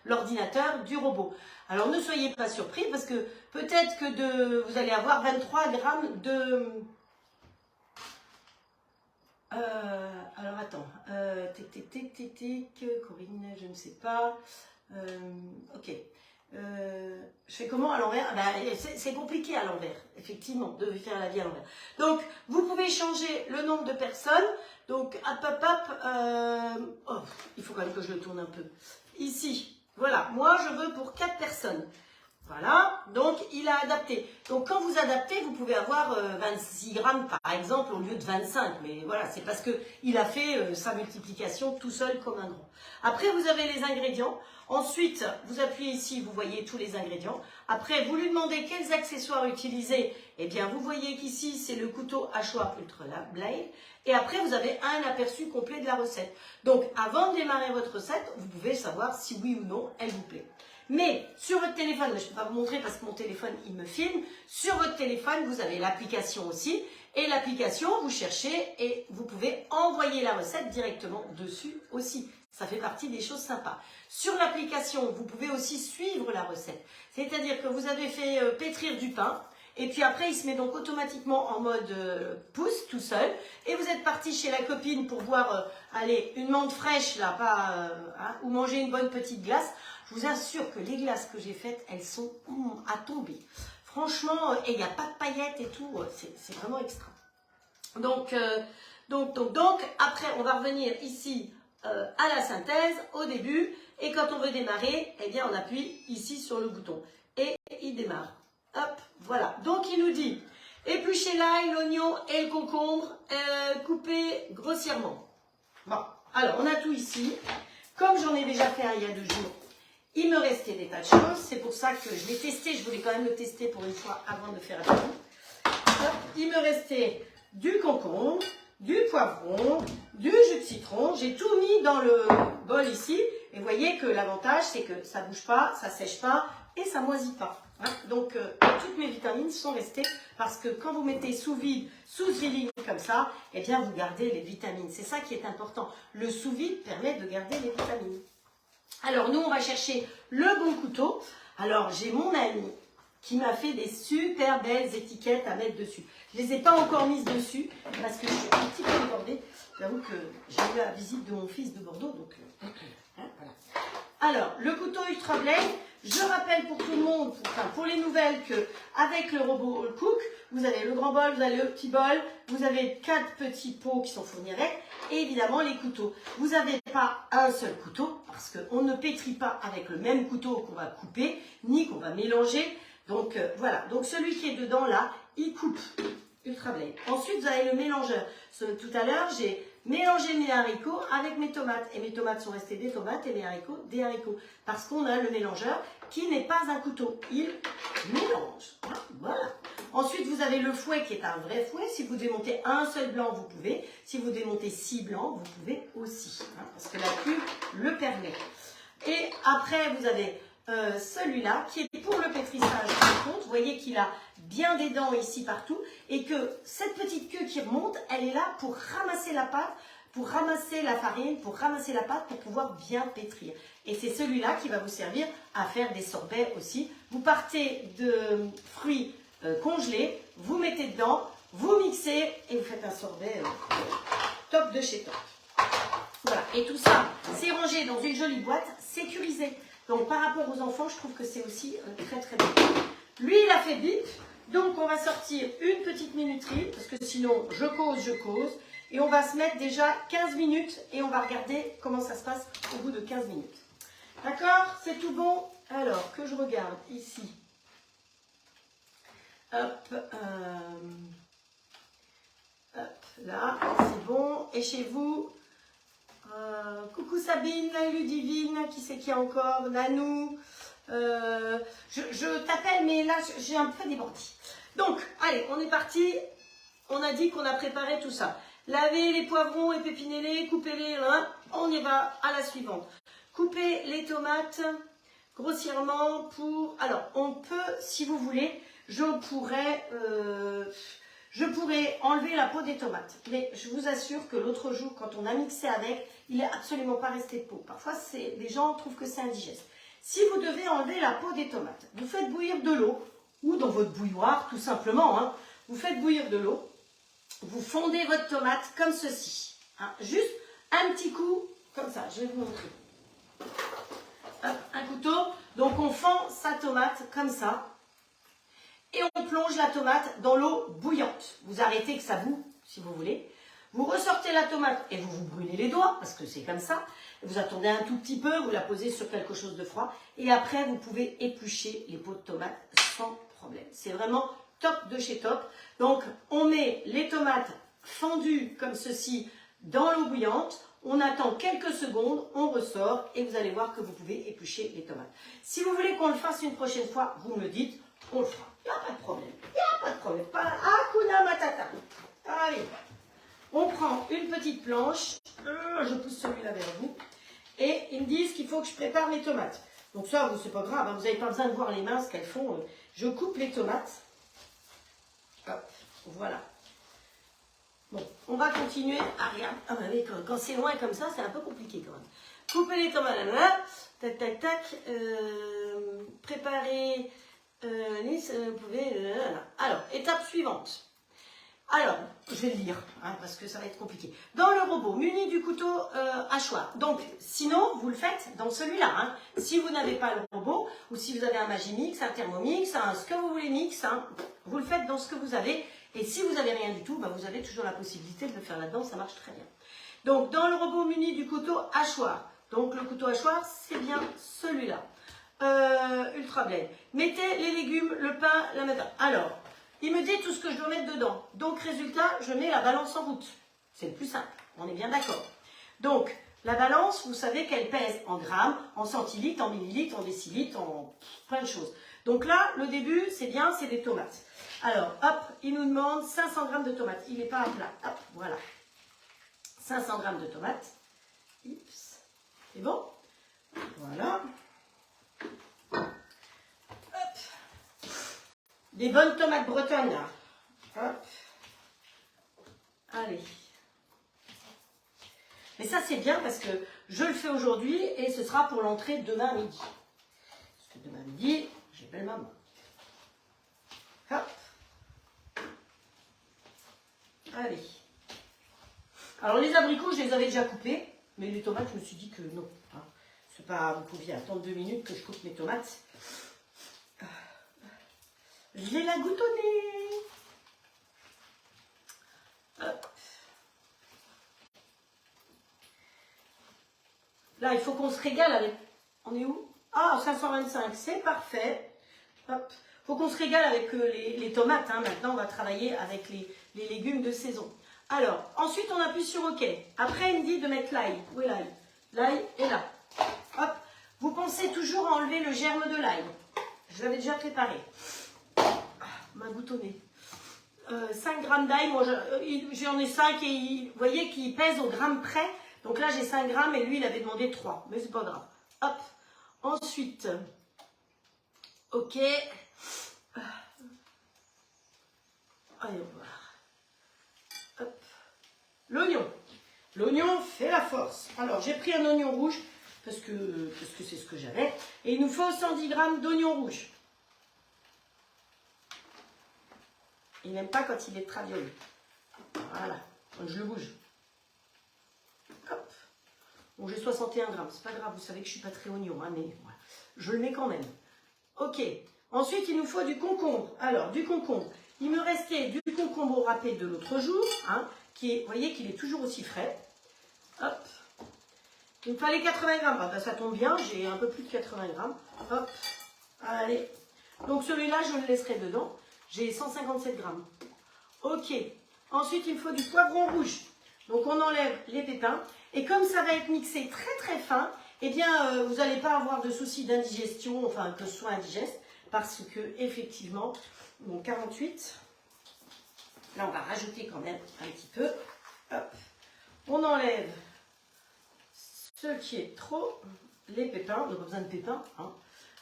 l'ordinateur du robot. Alors, ne soyez pas surpris parce que peut-être que vous allez avoir 23 grammes de... alors, attends. Corinne, je ne sais pas. Ok. Je fais comment à l'envers? C'est compliqué à l'envers, effectivement, de faire la vie à l'envers. Donc, vous pouvez changer le nombre de personnes. Donc, il faut quand même que je le tourne un peu. Ici, voilà. Moi, je veux pour 4 personnes. Voilà, donc il a adapté. Donc quand vous adaptez, vous pouvez avoir 26 grammes par exemple au lieu de 25. Mais voilà, c'est parce qu'il a fait sa multiplication tout seul comme un grand. Après, vous avez les ingrédients. Ensuite, vous appuyez ici, vous voyez tous les ingrédients. Après, vous lui demandez quels accessoires utiliser. Eh bien, vous voyez qu'ici, c'est le couteau hachoir Ultra Blade. Et après, vous avez un aperçu complet de la recette. Donc, avant de démarrer votre recette, vous pouvez savoir si oui ou non elle vous plaît. Mais sur votre téléphone, je ne peux pas vous montrer parce que mon téléphone, il me filme. Sur votre téléphone, vous avez l'application aussi. Et l'application, vous cherchez et vous pouvez envoyer la recette directement dessus aussi. Ça fait partie des choses sympas. Sur l'application, vous pouvez aussi suivre la recette. C'est-à-dire que vous avez fait pétrir du pain. Et puis après, il se met donc automatiquement en mode pouce, tout seul. Et vous êtes parti chez la copine pour boire, allez, une menthe fraîche, là, pas, ou manger une bonne petite glace. Je vous assure que les glaces que j'ai faites, elles sont à tomber. Franchement, et il n'y a pas de paillettes et tout, c'est vraiment extra. Donc, après, on va revenir ici à la synthèse, au début. Et quand on veut démarrer, eh bien, on appuie ici sur le bouton. Et il démarre. Hop, voilà. Donc, il nous dit, épluchez l'ail, l'oignon et le concombre, coupez grossièrement. Bon, alors, on a tout ici. Comme j'en ai déjà fait un il y a 2 jours, il me restait des tas de choses. C'est pour ça que je l'ai testé. Je voulais quand même le tester pour une fois avant de faire la vidéo. Il me restait du concombre, du poivron, du jus de citron. J'ai tout mis dans le bol ici. Et vous voyez que l'avantage, c'est que ça ne bouge pas, ça ne sèche pas et ça ne moisit pas. Hein. Donc, toutes mes vitamines sont restées parce que quand vous mettez sous vide, sous vide comme ça, eh bien, vous gardez les vitamines. C'est ça qui est important. Le sous vide permet de garder les vitamines. Alors, nous, on va chercher le bon couteau. Alors, j'ai mon ami qui m'a fait des super belles étiquettes à mettre dessus. Je ne les ai pas encore mises dessus parce que je suis un petit peu débordée. J'avoue que j'ai eu la visite de mon fils de Bordeaux, donc hein, voilà. Alors, le couteau Ultra Blade, je rappelle pour tout le monde, pour les nouvelles, qu'avec le robot All Cook, vous avez le grand bol, vous avez le petit bol, vous avez 4 petits pots qui sont fournis avec, et évidemment les couteaux. Vous n'avez pas un seul couteau, parce qu'on ne pétrit pas avec le même couteau qu'on va couper, ni qu'on va mélanger. Donc voilà, donc celui qui est dedans là, il coupe Ultra Blade. Ensuite, vous avez le mélangeur. Tout à l'heure, j'ai mélangé mes haricots avec mes tomates. Et mes tomates sont restées des tomates et mes haricots des haricots. Parce qu'on a le mélangeur qui n'est pas un couteau. Il mélange. Voilà. Ensuite, vous avez le fouet qui est un vrai fouet. Si vous démontez un seul blanc, vous pouvez. Si vous démontez 6 blancs, vous pouvez aussi. Parce que la pub le permet. Et après, vous avez celui-là qui est pour le pétrissage du compte. Vous voyez qu'il a bien des dents ici partout et que cette petite queue qui remonte, elle est là pour ramasser la pâte, pour ramasser la farine, pour ramasser la pâte pour pouvoir bien pétrir. Et c'est celui-là qui va vous servir à faire des sorbets aussi. Vous partez de fruits congelés, vous mettez dedans, vous mixez et vous faites un sorbet top de chez top. Voilà, et tout ça, c'est rangé dans une jolie boîte sécurisée. Donc par rapport aux enfants, je trouve que c'est aussi très très bien. Lui, il a fait bip, donc on va sortir une petite minuterie, parce que sinon je cause, et on va se mettre déjà 15 minutes, et on va regarder comment ça se passe au bout de 15 minutes. D'accord? C'est tout bon? Alors, que je regarde ici. Hop, là, c'est bon. Et chez vous? Coucou Sabine, Ludivine, qui c'est qui encore? Nanou. Je t'appelle, mais là, j'ai un peu débordé. Donc, allez, on est parti. On a dit qu'on a préparé tout ça. Lavez les poivrons, épépinez-les, coupez-les. Hein. On y va à la suivante. Coupez les tomates grossièrement pour... Alors, on peut, si vous voulez, je pourrais enlever la peau des tomates. Mais je vous assure que l'autre jour, quand on a mixé avec, il n'est absolument pas resté de peau. Parfois, les gens trouvent que c'est indigeste. Si vous devez enlever la peau des tomates, vous faites bouillir de l'eau, ou dans votre bouilloire, tout simplement. Hein, vous faites bouillir de l'eau, vous fondez votre tomate comme ceci. Hein, juste un petit coup, comme ça, je vais vous montrer. Hop, un couteau. Donc, on fend sa tomate comme ça. Et on plonge la tomate dans l'eau bouillante. Vous arrêtez que ça boue, si vous voulez. Vous ressortez la tomate et vous vous brûlez les doigts, parce que c'est comme ça. Vous attendez un tout petit peu, vous la posez sur quelque chose de froid. Et après, vous pouvez éplucher les peaux de tomates sans problème. C'est vraiment top de chez top. Donc, on met les tomates fendues comme ceci dans l'eau bouillante. On attend quelques secondes, on ressort et vous allez voir que vous pouvez éplucher les tomates. Si vous voulez qu'on le fasse une prochaine fois, vous me le dites, on le fera. Il n'y a pas de problème. Il n'y a pas de problème. Hakuna Matata. Allez. On prend une petite planche. Je pousse celui-là vers vous. Et ils me disent qu'il faut que je prépare mes tomates. Donc ça, c'est pas grave. Vous n'avez pas besoin de voir les mains, ce qu'elles font. Je coupe les tomates. Hop. Voilà. Bon, on va continuer. Ah, regarde. Ah, mais quand c'est loin comme ça, c'est un peu compliqué quand même. Coupez les tomates. Là. Tac, tac, tac. Préparez... vous pouvez... Alors, étape suivante. Alors, je vais le lire, hein, parce que ça va être compliqué. Dans le robot, muni du couteau hachoir. Donc, sinon, vous le faites dans celui-là. Hein. Si vous n'avez pas le robot, ou si vous avez un Magimix, un Thermomix, ce que vous voulez mix, hein, vous le faites dans ce que vous avez. Et si vous n'avez rien du tout, bah, vous avez toujours la possibilité de le faire là-dedans, ça marche très bien. Donc, dans le robot muni du couteau hachoir. Donc, le couteau hachoir, c'est bien celui-là. Ultra Blade. Mettez les légumes, le pain, la matin. Alors, il me dit tout ce que je dois mettre dedans. Donc, résultat, je mets la balance en route. C'est le plus simple. On est bien d'accord. Donc, La balance, vous savez qu'elle pèse en grammes, en centilitres, en millilitres, en décilitres, en plein de choses. Donc là, le début, c'est bien, c'est des tomates. Alors, hop, il nous demande 500 g de tomates. Il n'est pas à plat. Hop, voilà. 500 g de tomates. Oups. C'est bon? Voilà. Hop. Des bonnes tomates bretonnes, là. Hop. Allez. Mais ça, c'est bien parce que je le fais aujourd'hui et ce sera pour l'entrée demain midi. Parce que demain midi, j'ai belle maman. Hop. Allez. Alors, les abricots, je les avais déjà coupés. Mais les tomates, je me suis dit que non. Hein. C'est pas, vous pouviez attendre 2 minutes que je coupe mes tomates. Je vais la goutonner. Hop. Là, il faut qu'on se régale avec... On est où? Ah, 525, c'est parfait. Hop. Il faut qu'on se régale avec les tomates. Hein. Maintenant, on va travailler avec les légumes de saison. Alors, ensuite, on appuie sur OK. Après, il me dit de mettre l'ail. Où est l'ail? L'ail est là. Hop. Vous pensez toujours à enlever le germe de l'ail. Je l'avais déjà préparé. Ma boutonnée. 5 g d'ail, moi j'en ai 5 et vous voyez qu'il pèse au gramme près. Donc là j'ai 5 grammes et lui il avait demandé 3, mais c'est pas grave. Hop, ensuite, ok. Allez, on va voir. Hop. L'oignon. L'oignon fait la force. Alors j'ai pris un oignon rouge parce que c'est ce que j'avais. Et il nous faut 110 g d'oignon rouge. Il n'aime pas quand il est travioli. Voilà, donc je le bouge. Hop. Bon, j'ai 61 grammes, c'est pas grave, vous savez que je suis pas très oignon, hein, mais voilà. Je le mets quand même. Ok. Ensuite, il nous faut du concombre. Alors, du concombre. Il me restait du concombre râpé de l'autre jour, hein, qui est, vous voyez qu'il est toujours aussi frais. Hop. Il me fallait 80 grammes. Ah, ben, ça tombe bien, j'ai un peu plus de 80 grammes. Hop. Allez. Donc celui-là, je le laisserai dedans. J'ai 157 grammes. Ok. Ensuite, il me faut du poivron rouge. Donc, on enlève les pépins. Et comme ça va être mixé très très fin, eh bien, vous n'allez pas avoir de soucis d'indigestion, enfin, que ce soit indigeste. Parce que, effectivement, bon, 48. Là, on va rajouter quand même un petit peu. Hop. On enlève ce qui est trop, les pépins. On n'a pas besoin de pépins. Hein,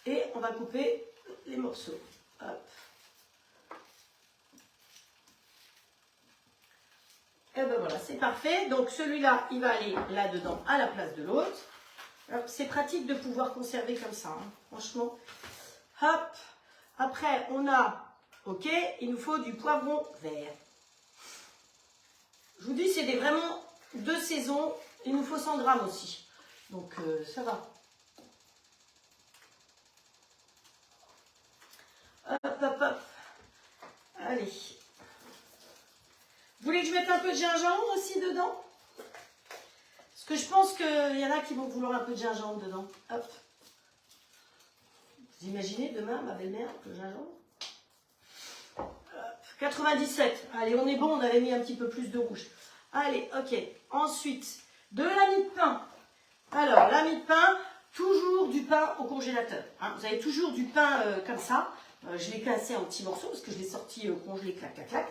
et on va couper les morceaux. Hop. Et ben voilà, c'est parfait. Donc celui-là, il va aller là-dedans à la place de l'autre. C'est pratique de pouvoir conserver comme ça, hein, franchement. Hop. Après, on a, ok, il nous faut du poivron vert. Je vous dis, c'est vraiment de saison. Il nous faut 100 grammes aussi. Donc ça va. Hop, hop, hop. Allez. Vous voulez que je mette un peu de gingembre aussi dedans? Parce que je pense qu'il y en a qui vont vouloir un peu de gingembre dedans. Hop. Vous imaginez demain ma belle-mère le gingembre? Hop. 97. Allez, on est bon, on avait mis un petit peu plus de rouge. Allez, ok. Ensuite, de la mie de pain. Alors, la mie de pain, toujours du pain au congélateur. Hein. Vous avez toujours du pain comme ça. Je l'ai cassé en petits morceaux parce que je l'ai sorti congelé, clac, clac, clac.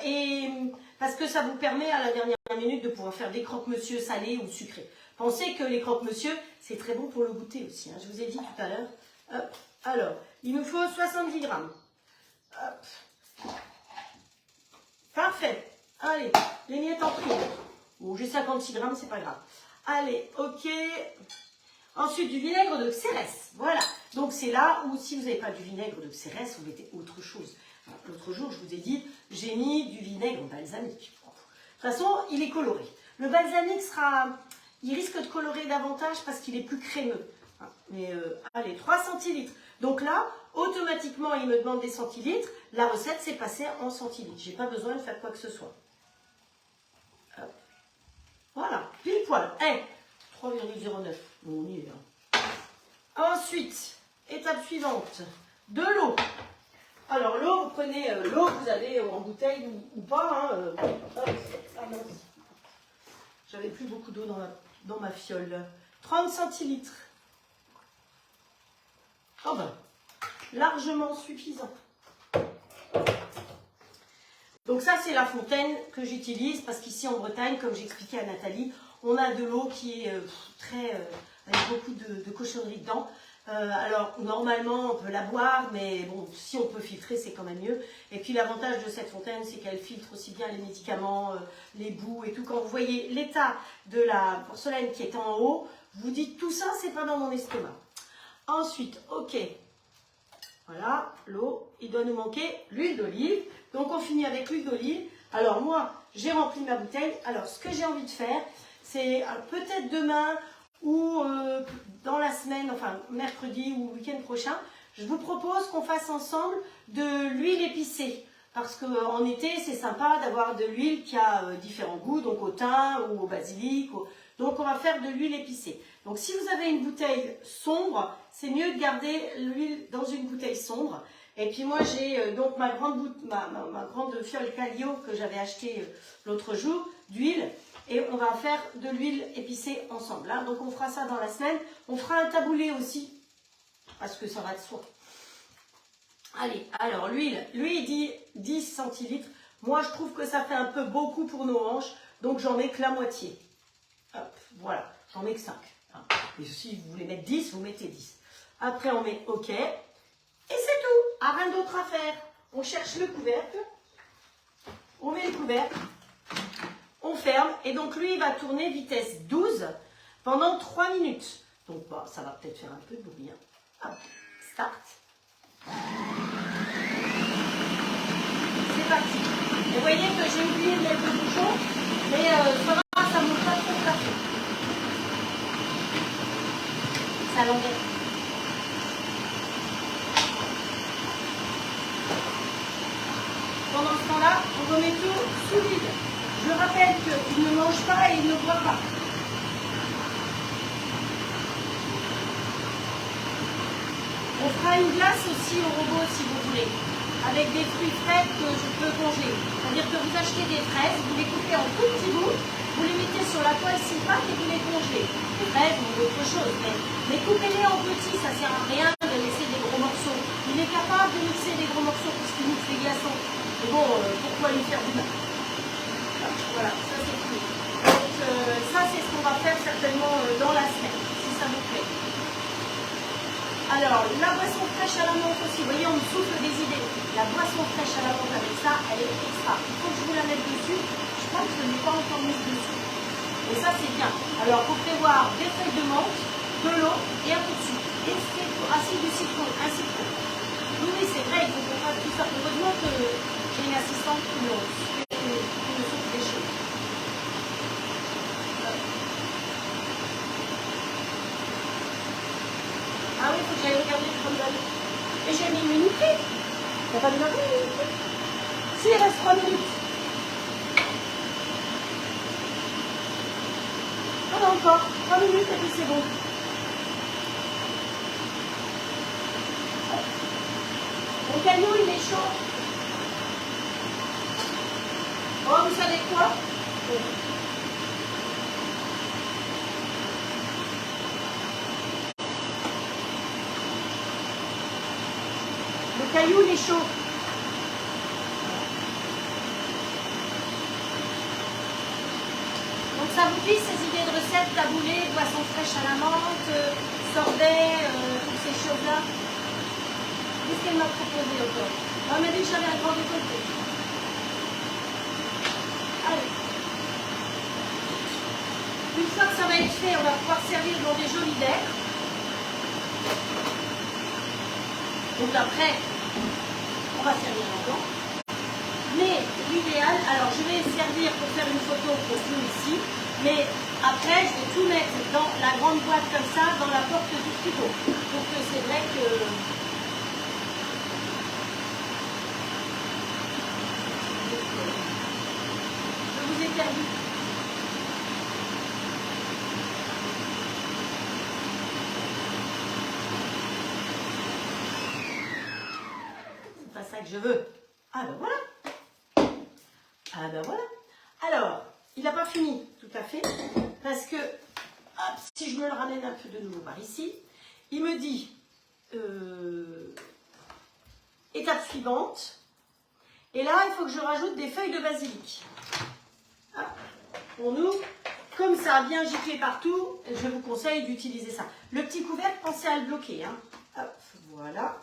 Et parce que ça vous permet à la dernière minute de pouvoir faire des croque-monsieur salés ou sucrés. Pensez que les croque-monsieur, c'est très bon pour le goûter aussi. Hein. Je vous ai dit tout à l'heure. Alors, il nous faut 70 grammes. Hop. Parfait. Allez, les miettes en prime. Bon, j'ai 56 grammes, c'est pas grave. Allez, ok. Ensuite, du vinaigre de Xérès. Voilà. Donc, c'est là où, si vous n'avez pas du vinaigre de Xérès, vous mettez autre chose. L'autre jour, je vous ai dit, j'ai mis du vinaigre balsamique. De toute façon, il est coloré. Le balsamique il risque de colorer davantage parce qu'il est plus crémeux. Mais allez, 3 centilitres. Donc là, automatiquement, il me demande des centilitres. La recette s'est passée en centilitres. Je n'ai pas besoin de faire quoi que ce soit. Hop. Voilà, pile poil. 3,09. On y est. Hein. Ensuite, étape suivante, de l'eau. Alors l'eau, vous prenez l'eau que vous avez en bouteille ou pas. Hein, hop. Ah, j'avais plus beaucoup d'eau dans la... dans ma fiole? 30 centilitres. Oh ben, largement suffisant. Donc ça, c'est la fontaine que j'utilise parce qu'ici en Bretagne, comme j'expliquais à Nathalie, on a de l'eau qui est avec beaucoup de cochonneries dedans. Alors normalement, on peut la boire, mais bon, si on peut filtrer, c'est quand même mieux. Et puis l'avantage de cette fontaine, c'est qu'elle filtre aussi bien les médicaments, les boues et tout. Quand vous voyez l'état de la porcelaine qui est en haut, vous dites tout ça, c'est pas dans mon estomac. Ensuite, ok. Voilà, l'eau, il doit nous manquer l'huile d'olive. Donc on finit avec l'huile d'olive. Alors moi, j'ai rempli ma bouteille. Alors ce que j'ai envie de faire, c'est peut-être demain ou dans la semaine, enfin mercredi ou week-end prochain, je vous propose qu'on fasse ensemble de l'huile épicée. Parce qu'en été, c'est sympa d'avoir de l'huile qui a différents goûts, donc au thym ou au basilic. Donc on va faire de l'huile épicée. Donc si vous avez une bouteille sombre, c'est mieux de garder l'huile dans une bouteille sombre. Et puis moi j'ai donc ma grande fiole Calio que j'avais achetée l'autre jour d'huile. Et on va faire de l'huile épicée ensemble. Hein. Donc on fera ça dans la semaine. On fera un taboulé aussi, parce que ça va de soi. Allez, alors l'huile, lui il dit 10 centilitres. Moi je trouve que ça fait un peu beaucoup pour nos hanches, donc j'en mets que la moitié. Hop, voilà, j'en mets que 5. Hein. Et si vous voulez mettre 10, vous mettez 10. Après on met OK. Et c'est tout, ah, rien d'autre à faire. On cherche le couvercle, on met le couvercle, on ferme. Et donc lui il va tourner vitesse 12 pendant 3 minutes. Donc bah, ça va peut-être faire un peu de bruit. Hein. Hop, start. C'est parti. Et vous voyez que j'ai oublié de mettre le bouchon, mais ça va, ça ne monte pas trop parfait. Ça l'enlève. Pendant ce temps-là, on remet tout sous vide. Je rappelle qu'il ne mange pas et il ne boit pas. On fera une glace aussi au robot si vous voulez, avec des fruits frais que je peux congeler. C'est-à-dire que vous achetez des fraises, vous les coupez en tout petits bouts, vous les mettez sur la toile Silpac et vous les congelez. Les fraises ou autre chose, mais coupez-les en petits, ça ne sert à rien de laisser des gros morceaux. Il est capable de mixer des gros morceaux puisqu'il mixe les glaçons. Mais bon, pourquoi lui faire du mal? Voilà, ça c'est tout. Donc ça c'est ce qu'on va faire certainement dans la semaine, si ça vous plaît. Alors, la boisson fraîche à la menthe aussi, vous voyez, on me souffle des idées. La boisson fraîche à la menthe avec ça, elle est extra. Il faut que je vous la mette dessus. Je crois que je ne l'ai pas encore mise dessus. Et ça, c'est bien. Alors, il faut prévoir des feuilles de menthe, de l'eau et un peu de sucre. Et acide du citron, un citron. Oui, c'est vrai, il faut qu'on fasse tout ça. Heureusement que j'ai une assistante qui me souffle des choses. Ah oui, il faut que j'aille regarder le chronomètre. Et j'ai mis une minute. T'as pas demandé une minute? Si, il reste 3 minutes. Ah non, encore. 3 minutes et puis c'est bon. Mon caillou, il est chaud. Oh, vous savez quoi? Le caillou, il est chaud. Donc ça vous dit ces idées de recettes, taboulé, boisson fraîche à la menthe, sorbet, toutes ces choses-là? Qu'est-ce qu'elle m'a proposé encore? Elle m'a dit que j'avais un grand décolleté. Allez. Une fois que ça va être fait, on va pouvoir servir dans des jolis verres. Donc après, on va servir là-dedans. Mais l'idéal, alors je vais servir pour faire une photo pour vous ici, mais après je vais tout mettre dans la grande boîte comme ça, dans la porte du frigo. Donc c'est vrai que... Je vous ai perdu. C'est pas ça que je veux. Ah ben voilà. Ah ben voilà. Alors, il n'a pas fini tout à fait, parce que hop, si je me le ramène un peu de nouveau par ici, il me dit étape suivante. Et là, il faut que je rajoute des feuilles de basilic. Hop, on ouvre. Comme ça a bien giclé partout, je vous conseille d'utiliser ça. Le petit couvercle, pensez à le bloquer. Hein. Hop, voilà.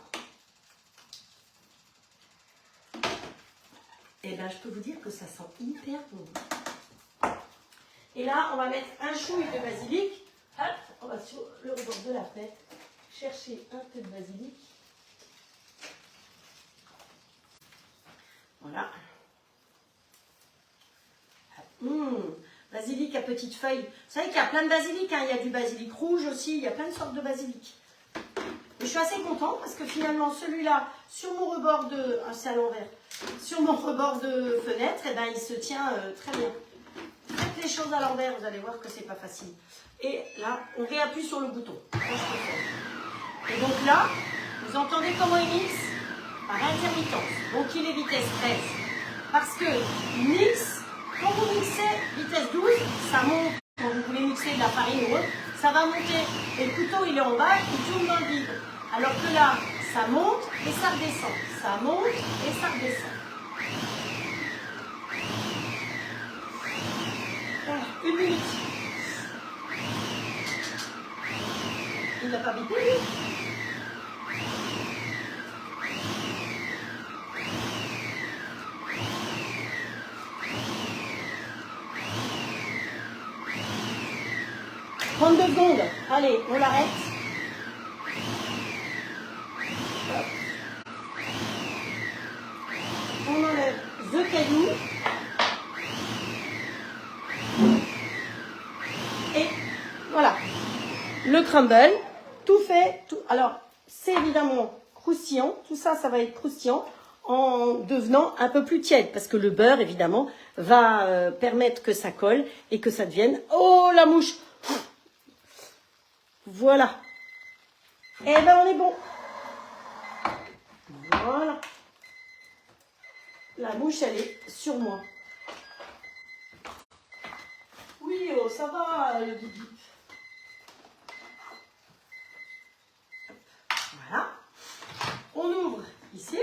Et bien, je peux vous dire que ça sent hyper bon. Et là, on va mettre un chouille de basilic. Hop, on va sur le rebord de la fenêtre chercher un peu de basilic. Voilà. Basilic à petites feuilles. Vous savez qu'il y a plein de basilic, hein. Il y a du basilic rouge aussi, il y a plein de sortes de basilic. Et je suis assez contente parce que finalement celui-là, sur mon rebord de... Ah, c'est à l'envers. Sur mon rebord de fenêtre, eh ben, il se tient très bien. Faites les choses à l'envers, vous allez voir que c'est pas facile. Et là, on réappuie sur le bouton. Et donc là, vous entendez comment il mixe? Par intermittence. Donc il est vitesse 13. Parce que mixe, quand vous mixez vitesse 12, ça monte. Quand vous voulez mixer de la farine ou autre, ça va monter. Et le couteau, il est en bas, il tourne dans le vide. Alors que là, ça monte et ça redescend. Ça monte et ça redescend. Voilà, 1 minute. Il n'a pas bipé, lui. « 32 secondes. Allez, on l'arrête. On enlève le caillou. Et voilà. Le crumble, tout fait. Tout. Alors, c'est évidemment croustillant. Tout ça, ça va être croustillant en devenant un peu plus tiède. Parce que le beurre, évidemment, va permettre que ça colle et que ça devienne... Oh, la mouche! Voilà. Eh ben, on est bon. Voilà. La mouche, elle est sur moi. Oui, oh, ça va, le bip bip. Voilà. On ouvre ici.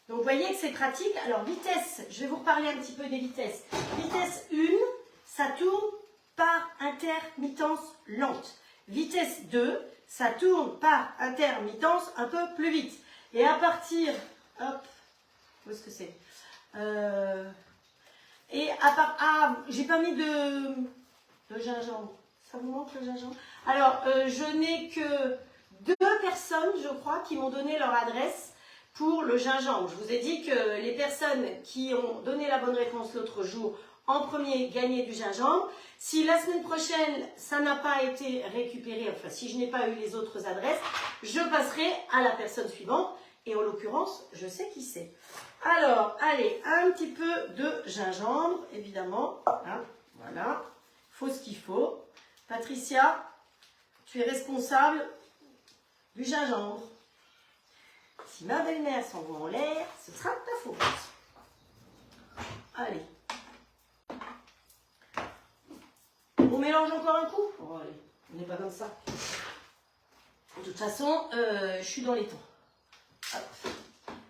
Donc, vous voyez que c'est pratique. Alors, vitesse, je vais vous reparler un petit peu des vitesses. Vitesse 1, ça tourne par intermittence lente. Vitesse 2, ça tourne par intermittence un peu plus vite. Et à partir... Hop, où est-ce que c'est et à part... Ah, j'ai pas mis de gingembre. Ça vous manque le gingembre? Alors, je n'ai que 2 personnes, je crois, qui m'ont donné leur adresse pour le gingembre. Je vous ai dit que les personnes qui ont donné la bonne réponse l'autre jour, en premier, gagnaient du gingembre. Si la semaine prochaine, ça n'a pas été récupéré, enfin, si je n'ai pas eu les autres adresses, je passerai à la personne suivante. Et en l'occurrence, je sais qui c'est. Alors, allez, un petit peu de gingembre, évidemment. Hein, voilà, il faut ce qu'il faut. Patricia, tu es responsable du gingembre. Si ma belle-mère s'envoie en l'air, ce sera de ta faute. Allez. On mélange encore un coup? Oh, allez, on n'est pas comme ça. De toute façon, je suis dans les temps.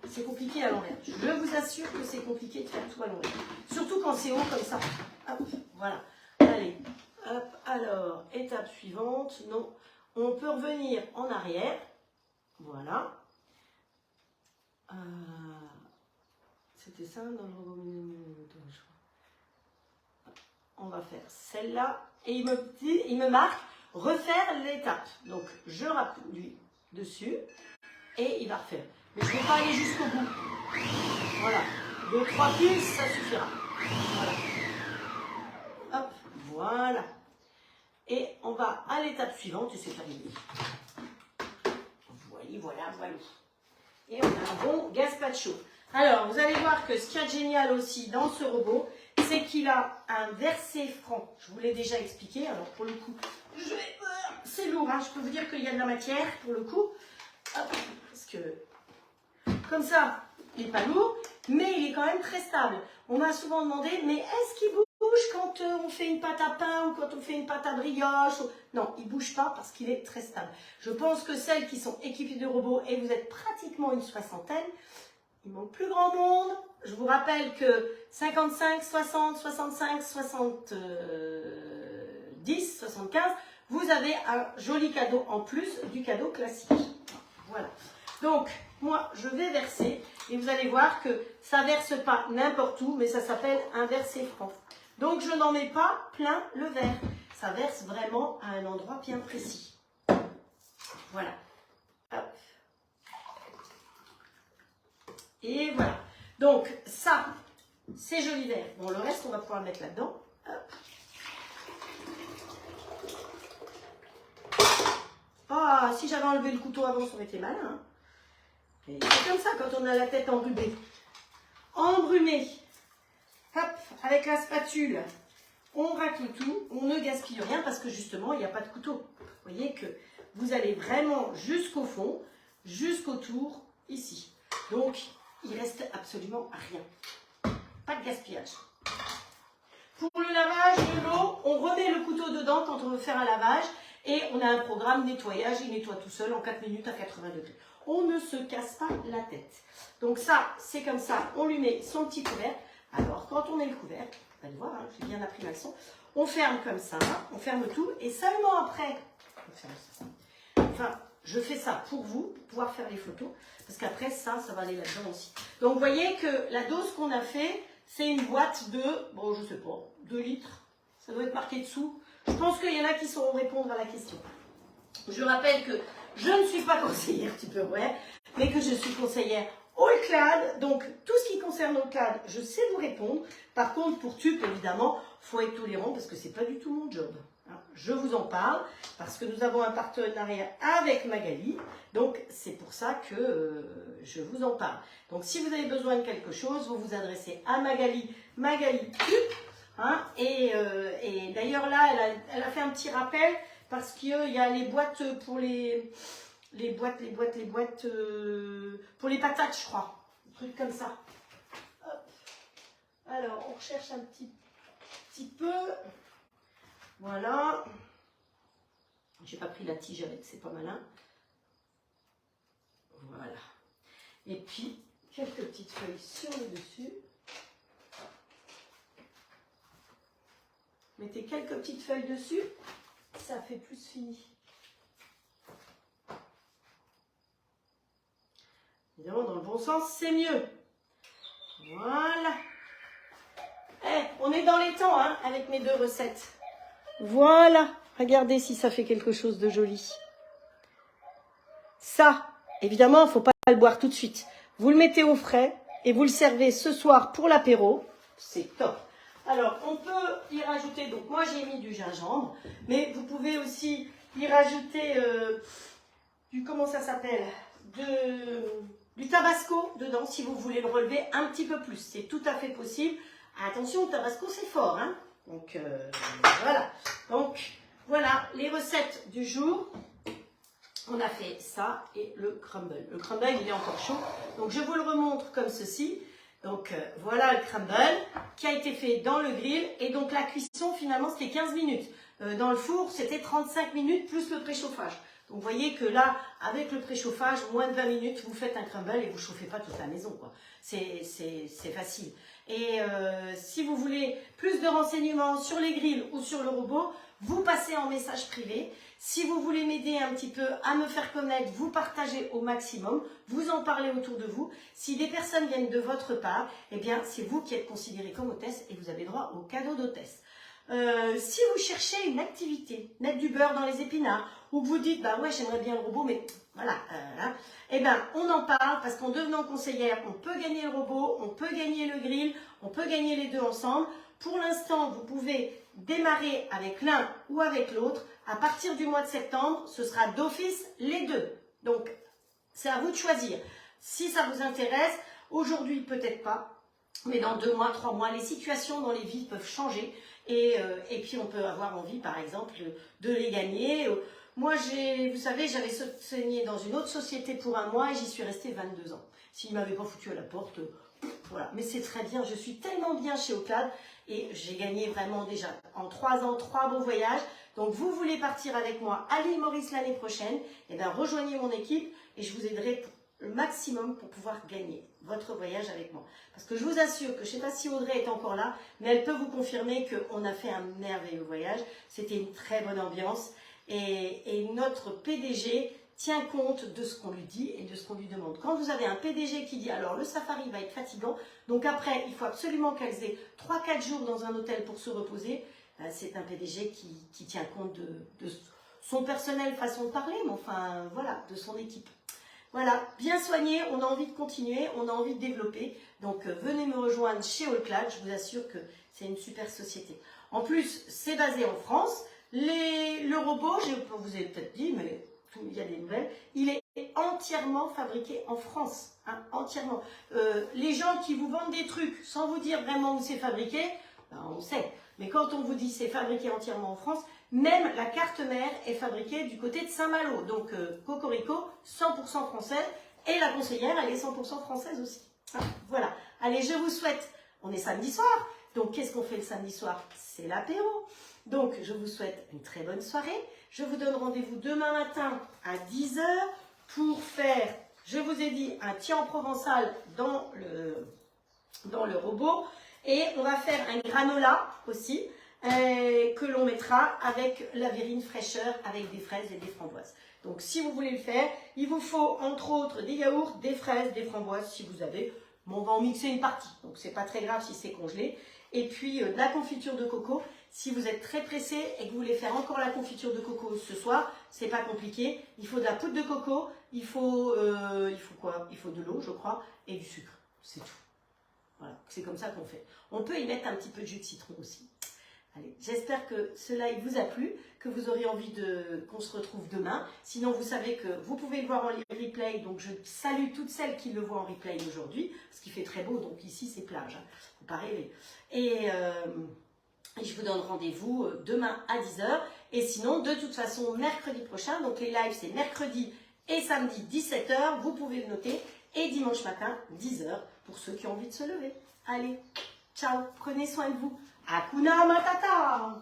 C'est compliqué à l'envers. Je vous assure que c'est compliqué de faire tout à l'envers. Surtout quand c'est haut comme ça. Hop, voilà. Allez, hop, alors, étape suivante. Non, on peut revenir en arrière. Voilà. C'était ça dans le... On va faire celle-là. Et il me marque refaire l'étape. Donc, je rappuie dessus et il va refaire. Mais je ne vais pas aller jusqu'au bout. Voilà. 2-3 pulses, ça suffira. Voilà. Hop, voilà. Et on va à l'étape suivante et c'est terminé. Voilà. Et on a un bon gazpacho. Alors, vous allez voir que ce qu'il y a de génial aussi dans ce robot, c'est qu'il a un verset franc. Je vous l'ai déjà expliqué. Alors, pour le coup, c'est lourd. Hein. Je peux vous dire qu'il y a de la matière, pour le coup. Hop, parce que, comme ça, il n'est pas lourd, mais il est quand même très stable. On m'a souvent demandé, mais est-ce qu'il bouge? bouge quand on fait une pâte à pain ou quand on fait une pâte à brioche. Non, il ne bouge pas parce qu'il est très stable. Je pense que celles qui sont équipées de robots, et vous êtes pratiquement une soixantaine, il manque plus grand monde. Je vous rappelle que 55, 60, 65, 70, 75, vous avez un joli cadeau en plus du cadeau classique. Voilà. Donc, moi, je vais verser et vous allez voir que ça ne verse pas n'importe où, mais ça s'appelle un verser franc. Donc, je n'en mets pas plein le verre. Ça verse vraiment à un endroit bien précis. Voilà. Hop. Et voilà. Donc, ça, c'est joli vert. Bon, le reste, on va pouvoir le mettre là-dedans. Ah, si j'avais enlevé le couteau avant, ça aurait été malin. Hein. C'est comme ça quand on a la tête embrumée. Embrumée. Hop, avec la spatule, on racle tout, on ne gaspille rien parce que justement, il n'y a pas de couteau. Vous voyez que vous allez vraiment jusqu'au fond, jusqu'au tour, ici. Donc, il reste absolument rien. Pas de gaspillage. Pour le lavage de l'eau, on remet le couteau dedans quand on veut faire un lavage et on a un programme nettoyage, il nettoie tout seul en 4 minutes à 80 degrés. On ne se casse pas la tête. Donc ça, c'est comme ça, on lui met son petit couvercle. Alors, quand on met le couvercle, vous allez voir, hein, j'ai bien appris la leçon, on ferme comme ça, on ferme tout et seulement après, on ferme ça. Enfin, je fais ça pour vous, pour pouvoir faire les photos, parce qu'après ça va aller là-dedans aussi. Donc, vous voyez que la dose qu'on a fait, c'est une boîte de, bon, je sais pas, 2 litres. Ça doit être marqué dessous. Je pense qu'il y en a qui sauront répondre à la question. Je rappelle que je ne suis pas conseillère Tupperware, mais que je suis conseillère All-Clad. Donc, tout ce qui concerne All-Clad, je sais vous répondre. Par contre, pour Tup, évidemment, il faut être tolérant parce que ce n'est pas du tout mon job. Je vous en parle parce que nous avons un partenariat avec Magali. Donc, c'est pour ça que je vous en parle. Donc, si vous avez besoin de quelque chose, vous vous adressez à Magali, Magali Tup. Hein, et d'ailleurs, là, elle a fait un petit rappel parce qu'il y a les boîtes pour les boîtes pour les patates, je crois. Un truc comme ça. Hop. Alors, on recherche un petit peu. Voilà. J'ai pas pris la tige avec, c'est pas malin. Voilà. Et puis, quelques petites feuilles sur le dessus. Mettez quelques petites feuilles dessus, ça fait plus fini. Évidemment, dans le bon sens, c'est mieux. Voilà. On est dans les temps, hein, avec mes 2 recettes. Voilà. Regardez si ça fait quelque chose de joli. Ça, évidemment, il ne faut pas le boire tout de suite. Vous le mettez au frais et vous le servez ce soir pour l'apéro. C'est top. Alors, on peut y rajouter, donc moi j'ai mis du gingembre, mais vous pouvez aussi y rajouter comment ça s'appelle, du tabasco dedans, si vous voulez le relever un petit peu plus. C'est tout à fait possible. Attention, le tabasco c'est fort, hein. Donc, voilà. Donc, voilà les recettes du jour. On a fait ça et le crumble. Le crumble, il est encore chaud. Donc, je vous le remontre comme ceci. Donc, voilà le crumble qui a été fait dans le grill. Et donc, la cuisson, finalement, c'était 15 minutes. Dans le four, c'était 35 minutes plus le préchauffage. Donc, vous voyez que là, avec le préchauffage, moins de 20 minutes, vous faites un crumble et vous ne chauffez pas toute la maison, quoi. C'est facile. Et si vous voulez plus de renseignements sur les grilles ou sur le robot, vous passez en message privé. Si vous voulez m'aider un petit peu à me faire connaître, vous partagez au maximum, vous en parlez autour de vous. Si des personnes viennent de votre part, eh bien, c'est vous qui êtes considéré comme hôtesse et vous avez droit au cadeau d'hôtesse. Si vous cherchez une activité, mettre du beurre dans les épinards, ou que vous dites, bah ouais, j'aimerais bien le robot, mais voilà, eh ben, on en parle parce qu'en devenant conseillère, on peut gagner le robot, on peut gagner le grill, on peut gagner les deux ensemble. Pour l'instant, vous pouvez démarrer avec l'un ou avec l'autre. À partir du mois de septembre, ce sera d'office les deux. Donc, c'est à vous de choisir. Si ça vous intéresse, aujourd'hui, peut-être pas, mais dans 2 mois, 3 mois, les situations dans les vies peuvent changer. Et puis, on peut avoir envie, par exemple, de les gagner. Moi, vous savez, j'avais saigné dans une autre société pour 1 mois et j'y suis restée 22 ans. S'ils ne m'avaient pas foutu à la porte, voilà. Mais c'est très bien, je suis tellement bien chez All-Clad. Et j'ai gagné vraiment déjà en 3 ans 3 beaux voyages. Donc vous voulez partir avec moi à l'île Maurice l'année prochaine, et bien rejoignez mon équipe et je vous aiderai le maximum pour pouvoir gagner votre voyage avec moi. Parce que je vous assure que, je ne sais pas si Audrey est encore là, mais elle peut vous confirmer qu'on a fait un merveilleux voyage. C'était une très bonne ambiance et notre PDG tient compte de ce qu'on lui dit et de ce qu'on lui demande. Quand vous avez un PDG qui dit alors le safari va être fatigant, donc après il faut absolument qu'elles aient 3-4 jours dans un hôtel pour se reposer, c'est un PDG qui tient compte de son personnel, façon de parler, mais enfin voilà, de son équipe. Voilà, bien soigné, on a envie de continuer, on a envie de développer. Donc venez me rejoindre chez Allclad, je vous assure que c'est une super société. En plus, c'est basé en France. Le robot, je vous ai peut-être dit, mais il y a des nouvelles, il est entièrement fabriqué en France, hein, entièrement. Les gens qui vous vendent des trucs sans vous dire vraiment où c'est fabriqué, ben, on sait. Mais quand on vous dit c'est fabriqué entièrement en France, même la carte mère est fabriquée du côté de Saint-Malo. Donc Cocorico, 100% française. Et la conseillère, elle est 100% française aussi. Hein, voilà. Allez, je vous souhaite, on est samedi soir. Donc qu'est-ce qu'on fait le samedi soir? C'est l'apéro. Donc je vous souhaite une très bonne soirée. Je vous donne rendez-vous demain matin à 10 h pour faire, je vous ai dit, un tian provençal dans le robot. Et on va faire un granola aussi, que l'on mettra avec la Verrine fraîcheur, avec des fraises et des framboises. Donc si vous voulez le faire, il vous faut entre autres des yaourts, des fraises, des framboises si vous avez. Bon, on va en mixer une partie, donc c'est pas très grave si c'est congelé. Et puis de la confiture de coco. Si vous êtes très pressé et que vous voulez faire encore la confiture de coco ce soir, c'est pas compliqué. Il faut de la poudre de coco, il faut quoi? Il faut de l'eau, je crois, et du sucre. C'est tout. Voilà, c'est comme ça qu'on fait. On peut y mettre un petit peu de jus de citron aussi. Allez, j'espère que ce live vous a plu, que vous aurez envie qu'on se retrouve demain. Sinon, vous savez que vous pouvez le voir en replay, donc je salue toutes celles qui le voient en replay aujourd'hui, parce qu'il fait très beau, donc ici c'est plage, hein, faut pas rêver. Et je vous donne rendez-vous demain à 10 h. Et sinon, de toute façon, mercredi prochain, donc les lives c'est mercredi et samedi 17 h, vous pouvez le noter, et dimanche matin 10 h pour ceux qui ont envie de se lever. Allez, ciao, prenez soin de vous. Hakuna Matata!